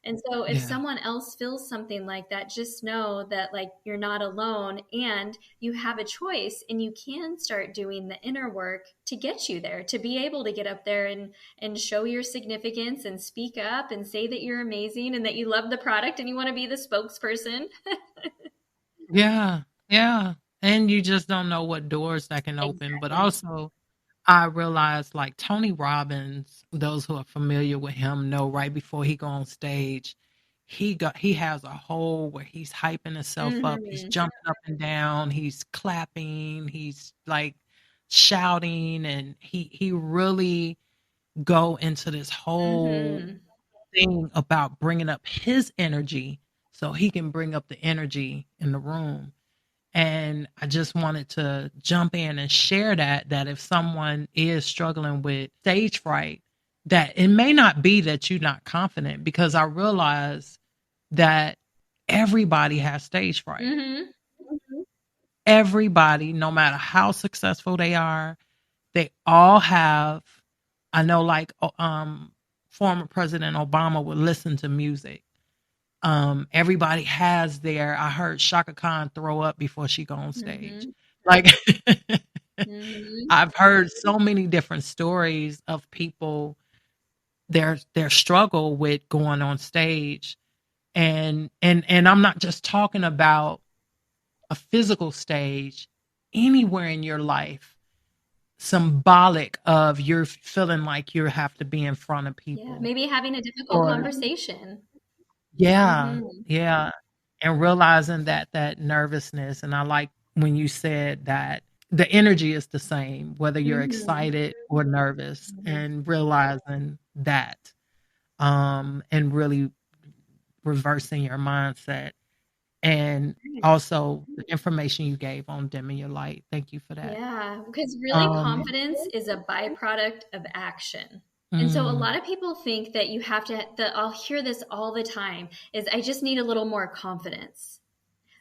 And so if Yeah. someone else feels something like that, just know that like you're not alone and you have a choice and you can start doing the inner work to get you there, to be able to get up there and show your significance and speak up and say that you're amazing and that you love the product and you want to be the spokesperson. Yeah. Yeah. And you just don't know what doors that can open. But Exactly. also, I realized like Tony Robbins, those who are familiar with him know right before he go on stage, he has a hole where he's hyping himself up. He's Mhm. jumping up and down, he's clapping, he's like shouting, and he really go into this whole Mhm. thing about bringing up his energy so he can bring up the energy in the room. And I just wanted to jump in and share that if someone is struggling with stage fright, that it may not be that you're not confident, because I realize that everybody has stage fright. Mhm. Everybody, no matter how successful they are, they all have. I know, like former President Obama would listen to music. Everybody has their. I heard Shaka Khan throw up before she go on stage. Mhm. Like Mhm. I've heard so many different stories of people, their struggle with going on stage. And I'm not just talking about a physical stage, anywhere in your life, symbolic of you're feeling like you have to be in front of Yeah, people, maybe having a difficult or conversation. yeah, Mhm. yeah. And realizing that nervousness. And I like when you said that the energy is the same, whether you're Mhm. excited or nervous, Mhm. and realizing that, and really reversing your mindset. And also the information you gave on dimming your light. Thank you for that. Yeah, because really Um, confidence is a byproduct of action. And so a mm, lot of people think that you have to, that I'll hear this all the time, is I just need a little more confidence.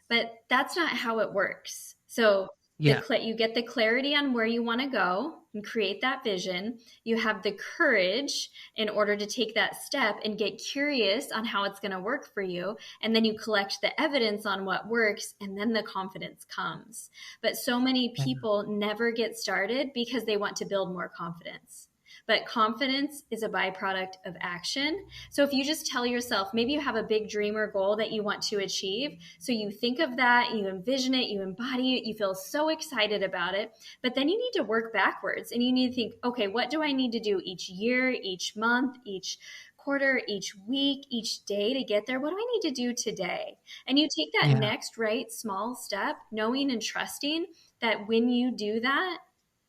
But that's not how it works. So Yeah. You get the clarity on where you want to go and create that vision. You have the courage in order to take that step and get curious on how it's going to work for you. And then you collect the evidence on what works, and then the confidence comes. But so many people never get started because they want to build more confidence. But confidence is a byproduct of action. So if you just tell yourself, maybe you have a big dream or goal that you want to achieve. So you think of that, you envision it, you embody it, you feel so excited about it. But then you need to work backwards and you need to think, okay, what do I need to do each year, each month, each quarter, each week, each day to get there? What do I need to do today? And you take that next right small step, knowing and trusting that when you do that,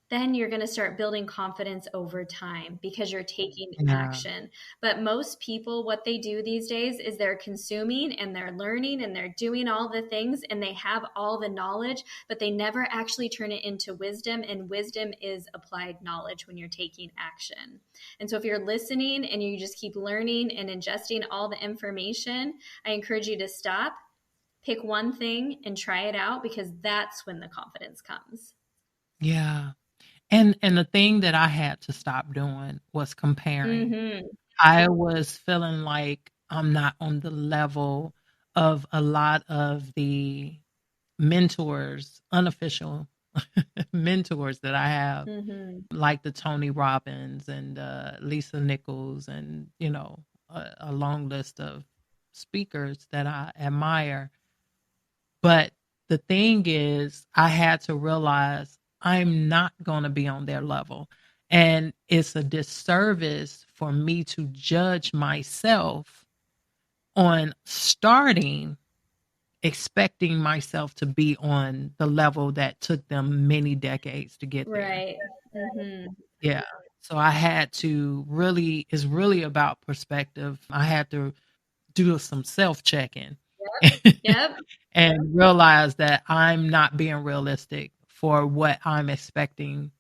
then you're going to start building confidence over time because you're taking action. But most people, what they do these days is they're consuming and they're learning and they're doing all the things and they have all the knowledge, but they never actually turn it into wisdom. And wisdom is applied knowledge when you're taking action. And so if you're listening and you just keep learning and ingesting all the information, I encourage you to stop, pick one thing and try it out, because that's when the confidence comes. Yeah. And the thing that I had to stop doing was comparing. Mm-hmm. I was feeling like I'm not on the level of a lot of the mentors, unofficial mentors that I have, like the Tony Robbins and Lisa Nichols, and a long list of speakers that I admire. But the thing is, I had to realize I'm not going to be on their level. And it's a disservice for me to judge myself on starting expecting myself to be on the level that took them many decades to get there. Right. Mm-hmm. Yeah. So I had to it's really about perspective. I had to do some self-checking. Yep. And realize that I'm not being realistic for what I'm expecting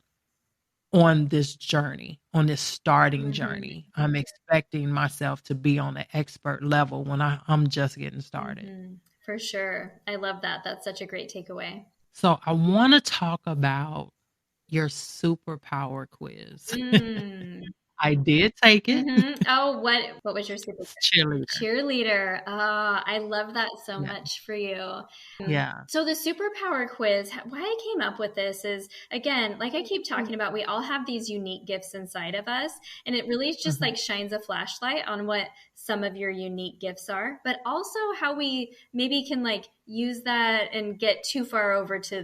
on this journey, on this starting journey. I'm expecting myself to be on an expert level when I'm just getting started. For sure. I love that. That's such a great takeaway. So I want to talk about your superpower quiz. I did take it. Oh, what was your superpower? Cheerleader. Cheerleader. I love that so much for you. Yeah. So the superpower quiz, why I came up with this is, again, like I keep talking about, we all have these unique gifts inside of us. And it really just like shines a flashlight on what some of your unique gifts are, but also how we maybe can like use that and get too far over to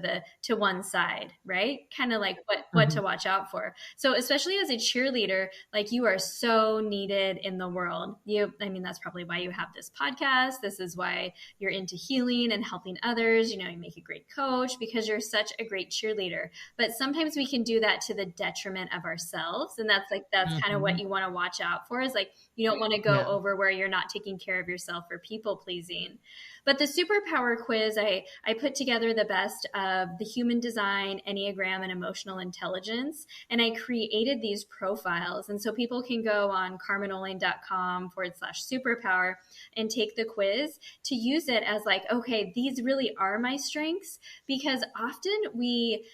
one side, right? Kind of like what to watch out for. So especially as a cheerleader, like you are so needed in the world. That's probably why you have this podcast. This is why you're into healing and helping others. You make a great coach because you're such a great cheerleader. But sometimes we can do that to the detriment of ourselves. And that's kind of what you want to watch out for, is like, you don't want to go over where you're not taking care of yourself or people pleasing. But the superpower quiz, I put together the best of the human design, Enneagram, and emotional intelligence. And I created these profiles. And so people can go on carmenohling.com/superpower and take the quiz to use it as like, okay, these really are my strengths. Because often we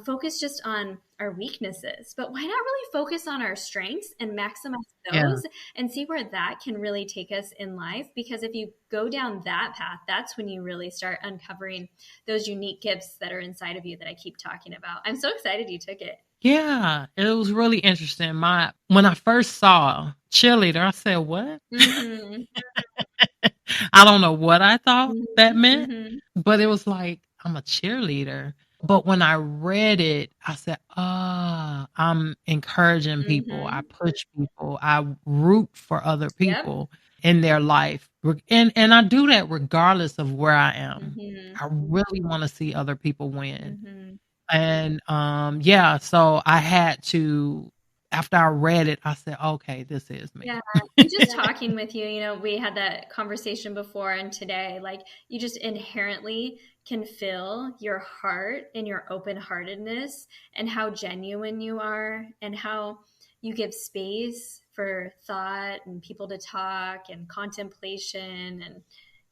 focus just on our weaknesses, but why not really focus on our strengths and maximize those and see where that can really take us in life? Because if you go down that path, that's when you really start uncovering those unique gifts that are inside of you that I keep talking about. I'm so excited you took it. Yeah, it was really interesting. When I first saw cheerleader, I said, what? I don't know what I thought that meant, but it was like, I'm a cheerleader. But when I read it, I said, I'm encouraging people. I push people. I root for other people in their life. And I do that regardless of where I am. I really want to see other people win. And so I had to, after I read it, I said, okay, this is me. Yeah. And just talking with you, we had that conversation before and today, like you just inherently can feel your heart and your open-heartedness and how genuine you are and how you give space for thought and people to talk and contemplation. And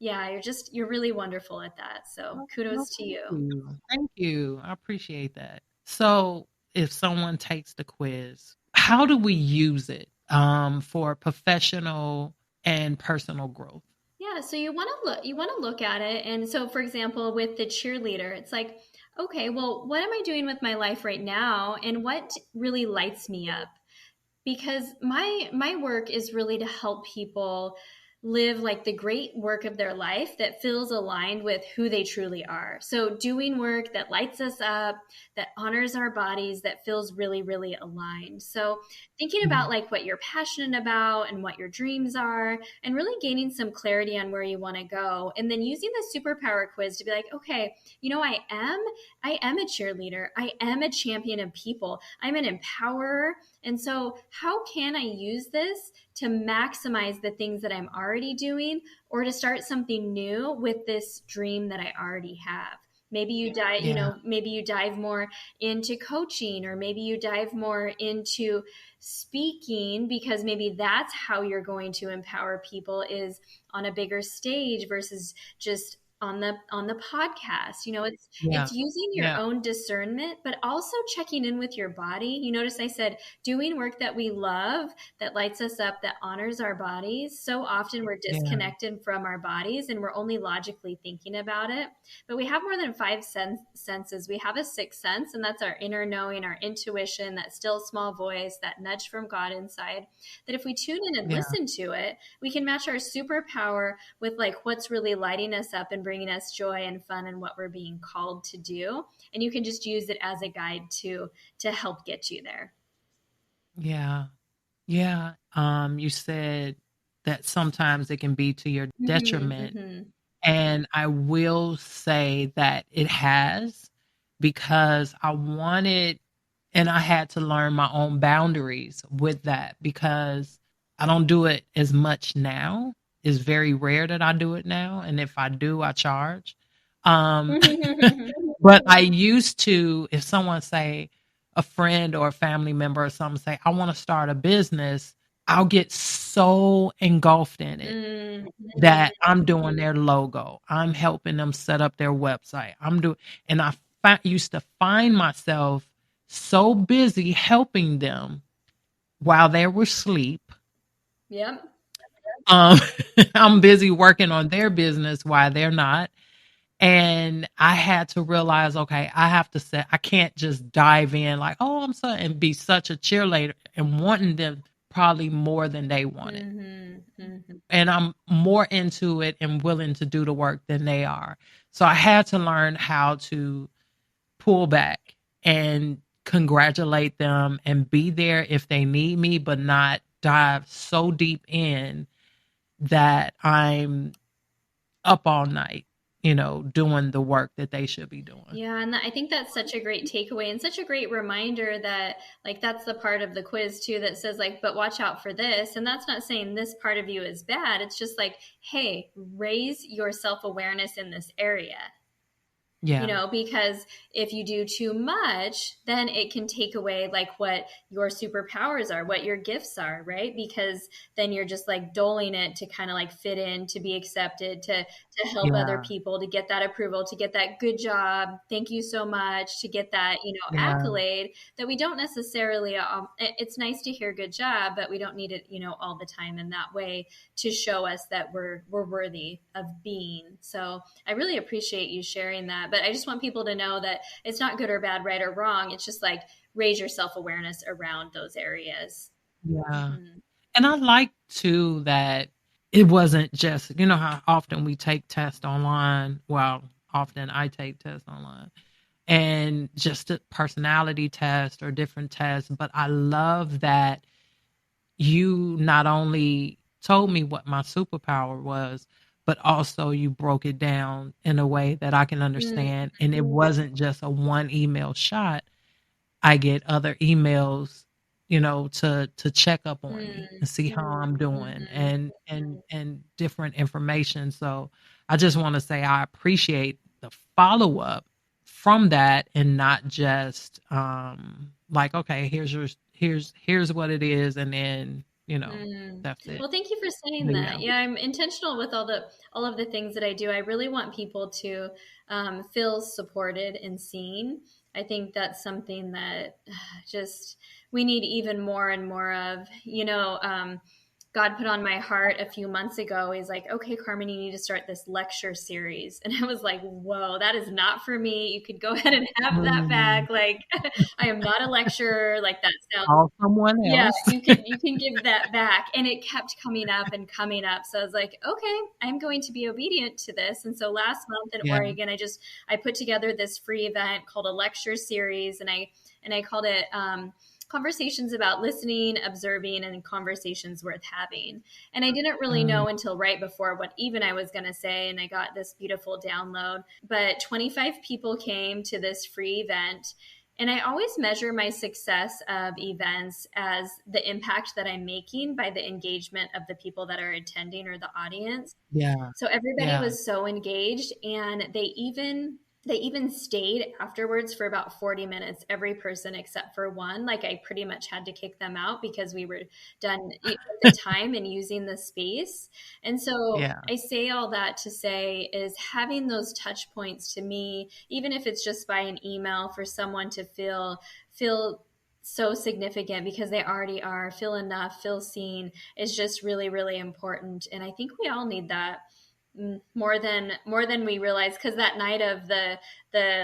Yeah, you're really wonderful at that. So Well, kudos to thank you. you. Thank you. I appreciate that. So, if someone takes the quiz, how do we use it for professional and personal growth? Yeah, so you want to look at it. And so for example, with the cheerleader, it's like, okay, well, what am I doing with my life right now and what really lights me up? Because my work is really to help people live like the great work of their life that feels aligned with who they truly are. So doing work that lights us up, that honors our bodies, that feels really, really aligned. So thinking Mhm. about like what you're passionate about and what your dreams are, and really gaining some clarity on where you want to go. And then using the superpower quiz to be like, okay, I am a cheerleader. I am a champion of people. I'm an empowerer. And so, how can I use this to maximize the things that I'm already doing or to start something new with this dream that I already have? Maybe Yeah. maybe you dive more into coaching, or maybe you dive more into speaking, because maybe that's how you're going to empower people, is on a bigger stage versus just on the podcast. Yeah. It's using your Yeah. own discernment, but also checking in with your body. You notice I said doing work that we love, that lights us up, that honors our bodies. So often we're Yeah. disconnected from our bodies and we're only logically thinking about it. But we have more than five senses. We have a sixth sense, and that's our inner knowing, our intuition, that still small voice, that nudge from God inside. That if we tune in and Yeah. listen to it, we can match our superpower with like what's really lighting us up and bringing us joy and fun and what we're being called to do. And you can just use it as a guide to help get you there. Yeah. Yeah. You said that sometimes it can be to your Mm-hmm, detriment. mm-hmm. And I will say that it has, because I wanted, and I had to learn my own boundaries with that, because I don't do it as much now. It's very rare that I do it now. And if I do, I charge. Um, but I used to, if someone say, a friend or a family member or something say, I want to start a business, I'll get so engulfed in it Mm-hmm. that I'm doing their logo. I'm helping them set up their website. And used to find myself so busy helping them while they were asleep. Yep. Um, I'm busy working on their business while they're not. And I had to realize, okay, I can't just dive in like, oh, and be such a cheerleader and wanting them probably more than they wanted. Mm-hmm. Mm-hmm. And I'm more into it and willing to do the work than they are. So I had to learn how to pull back and congratulate them and be there if they need me, but not dive so deep in that I'm up all night, doing the work that they should be doing. Yeah, and I think that's such a great takeaway and such a great reminder that like that's the part of the quiz too that says like, but watch out for this. And that's not saying this part of you is bad. It's just like, hey, raise your self-awareness in this area. Yeah. Because if you do too much, then it can take away like what your superpowers are, what your gifts are, right? Because then you're just like doling it to kind of like fit in, to be accepted, to help other Yeah. people, to get that approval, to get that good job, thank you so much, to get that, Yeah. accolade that we don't necessarily, it's nice to hear good job, but we don't need it, all the time in that way to show us that we're worthy of being. So I really appreciate you sharing that. But I just want people to know that it's not good or bad, right or wrong. It's just like raise your self-awareness around those areas. Yeah. Mm-hmm. And I like too that it wasn't just, how often we take tests online. Well, often I take tests online and just a personality test or different tests. But I love that you not only told me what my superpower was, but also you broke it down in a way that I can understand. And it wasn't just a one email shot. I get other emails, to check up on me and see how I'm doing and different information. So I just want to say I appreciate the follow up from that, and not just like, okay, here's what it is, and then That's it. Well, thank you for saying But yeah. that. Yeah, I'm intentional with all of the things that I do. I really want people to feel supported and seen. I think that's something that just we need even more and more of. God put on my heart a few months ago. He's like, okay, Carmen, you need to start this lecture series. And I was like, whoa, that is not for me. You could go ahead and have that back. Like, I am not a lecturer. Like, that sounds Call someone yeah, else. you can give that back. And it kept coming up and coming up. So I was like, okay, I'm going to be obedient to this. And so last month in Yeah. Oregon, I put together this free event called a lecture series, and I called it conversations about listening, observing, and conversations worth having. And I didn't really know until right before what even I was going to say. And I got this beautiful download, but 25 people came to this free event. And I always measure my success of events as the impact that I'm making by the engagement of the people that are attending or the audience. Yeah. So everybody Yeah. was so engaged, and they even stayed afterwards for about 40 minutes, every person except for one. Like, I pretty much had to kick them out because we were done with the time and using the space. And so Yeah. I say all that to say is having those touch points to me, even if it's just by an email, for someone to feel so significant because they already are, feel enough, feel seen, is just really, really important. And I think we all need that more than we realize, because that night of the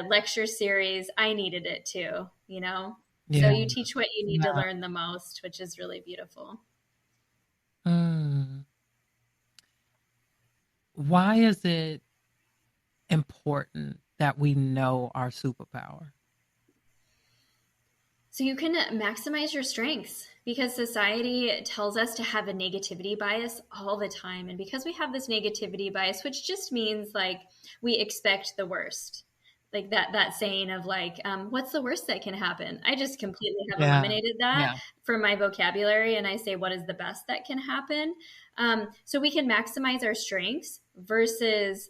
lecture series, I needed it too, so Yeah. you teach what you need to Yeah. learn the most, which is really beautiful. Why is it important that we know our superpower? So you can maximize your strengths, because society tells us to have a negativity bias all the time. And because we have this negativity bias, which just means like we expect the worst, like that saying of like, what's the worst that can happen? I just completely have eliminated that from my vocabulary. And I say, what is the best that can happen? So we can maximize our strengths versus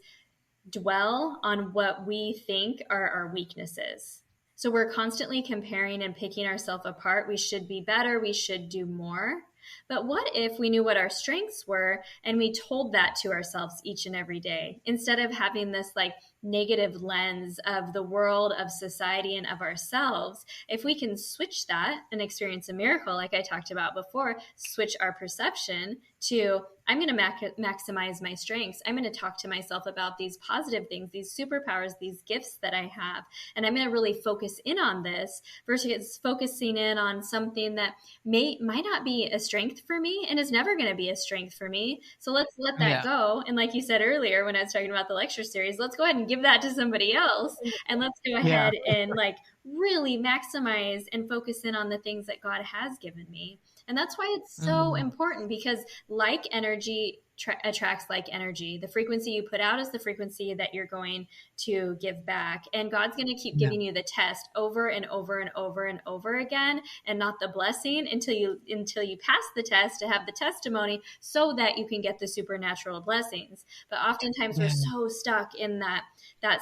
dwell on what we think are our weaknesses. So we're constantly comparing and picking ourselves apart. We should be better. We should do more. But what if we knew what our strengths were and we told that to ourselves each and every day, instead of having this like negative lens of the world, of society, and of ourselves? If we can switch that and experience a miracle, like I talked about before, switch our perception to, I'm going to maximize my strengths. I'm going to talk to myself about these positive things, these superpowers, these gifts that I have. And I'm going to really focus in on this versus focusing in on something that might not be a strength for me and is never going to be a strength for me. So let's let that go. And like you said earlier, when I was talking about the lecture series, let's go ahead and give that to somebody else. And let's go ahead and like really maximize and focus in on the things that God has given me. And that's why it's so important, because like energy attracts like energy. The frequency you put out is the frequency that you're going to give back. And God's going to keep giving you the test over and over and over and over again, and not the blessing until you pass the test to have the testimony, so that you can get the supernatural blessings. But oftentimes we're so stuck in that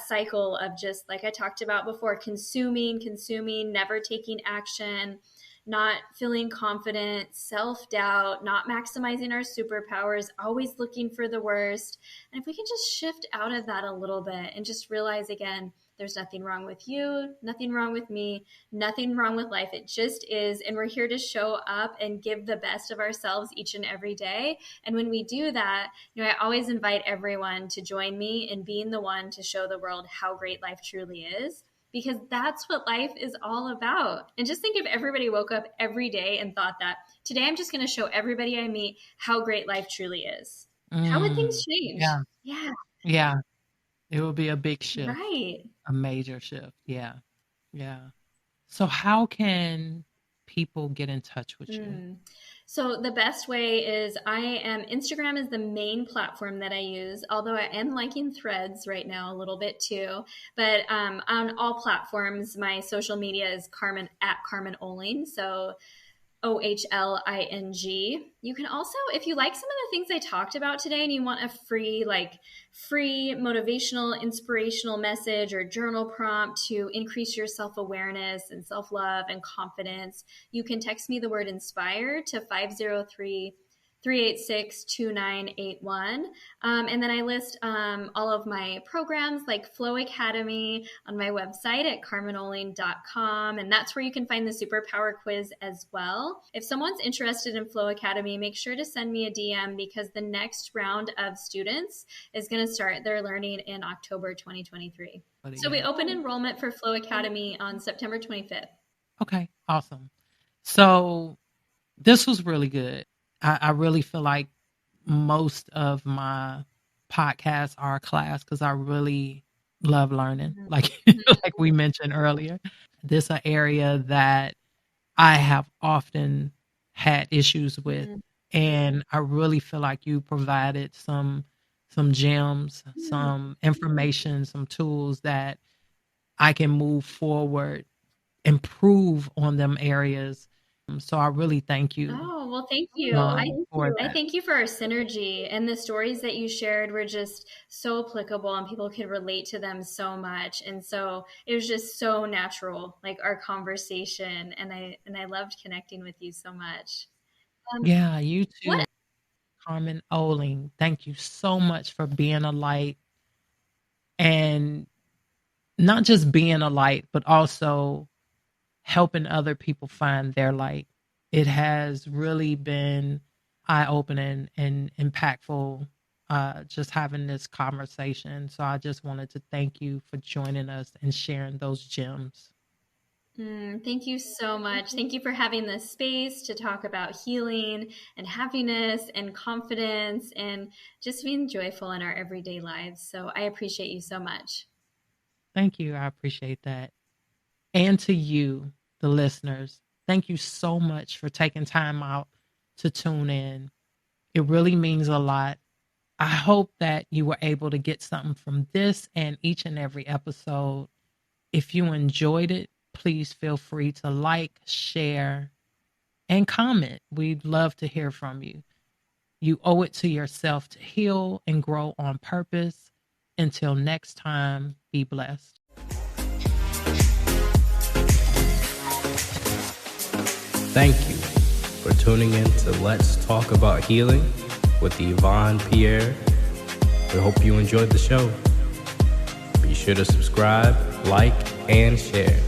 cycle of, just like I talked about before, consuming, never taking action, not feeling confident, self-doubt, not maximizing our superpowers, always looking for the worst. And if we can just shift out of that a little bit and just realize, again, there's nothing wrong with you, nothing wrong with me, nothing wrong with life. It just is. And we're here to show up and give the best of ourselves each and every day. And when we do that, I always invite everyone to join me in being the one to show the world how great life truly is. Because that's what life is all about. And just think if everybody woke up every day and thought that, today I'm just going to show everybody I meet how great life truly is. How would things change? Yeah. It will be a big shift. Right. A major shift. Yeah. So how people get in touch with you? So the best way is Instagram is the main platform that I use, although I am liking Threads right now a little bit too. But on all platforms, my social media is Carmen Ohling. So Ohling. You can also, if you like some of the things I talked about today and you want a free motivational, inspirational message or journal prompt to increase your self-awareness and self-love and confidence, you can text me the word inspire to 503-386-2981. And then I list all of my programs like Flow Academy on my website at carmenohling.com. And that's where you can find the Superpower Quiz as well. If someone's interested in Flow Academy, make sure to send me a DM because the next round of students is going to start their learning in October 2023. So we open enrollment for Flow Academy on September 25th. Okay, awesome. So this was really good. I really feel like most of my podcasts are a class because I really love learning, like we mentioned earlier. This is an area that I have often had issues with, and I really feel like you provided some gems, some information, some tools that I can move forward, improve on them areas. So I really thank you. Oh, well, thank you. I thank you for our synergy, and the stories that you shared were just so applicable and people could relate to them so much. And so it was just so natural, like our conversation. And I loved connecting with you so much. Yeah, you too, Carmen Ohling. Thank you so much for being a light, and not just being a light, but also helping other people find their light. It has really been eye-opening and impactful, just having this conversation. So I just wanted to thank you for joining us and sharing those gems. Thank you so much. Thank you for having this space to talk about healing and happiness and confidence and just being joyful in our everyday lives. So I appreciate you so much. Thank you. I appreciate that. And to you, the listeners, thank you so much for taking time out to tune in. It really means a lot. I hope that you were able to get something from this and each and every episode. If you enjoyed it, please feel free to like, share, and comment. We'd love to hear from you. You owe it to yourself to heal and grow on purpose. Until next time, be blessed. Thank you for tuning in to Let's Talk About Healing with Yvonne Pierre. We hope you enjoyed the show. Be sure to subscribe, like, and share.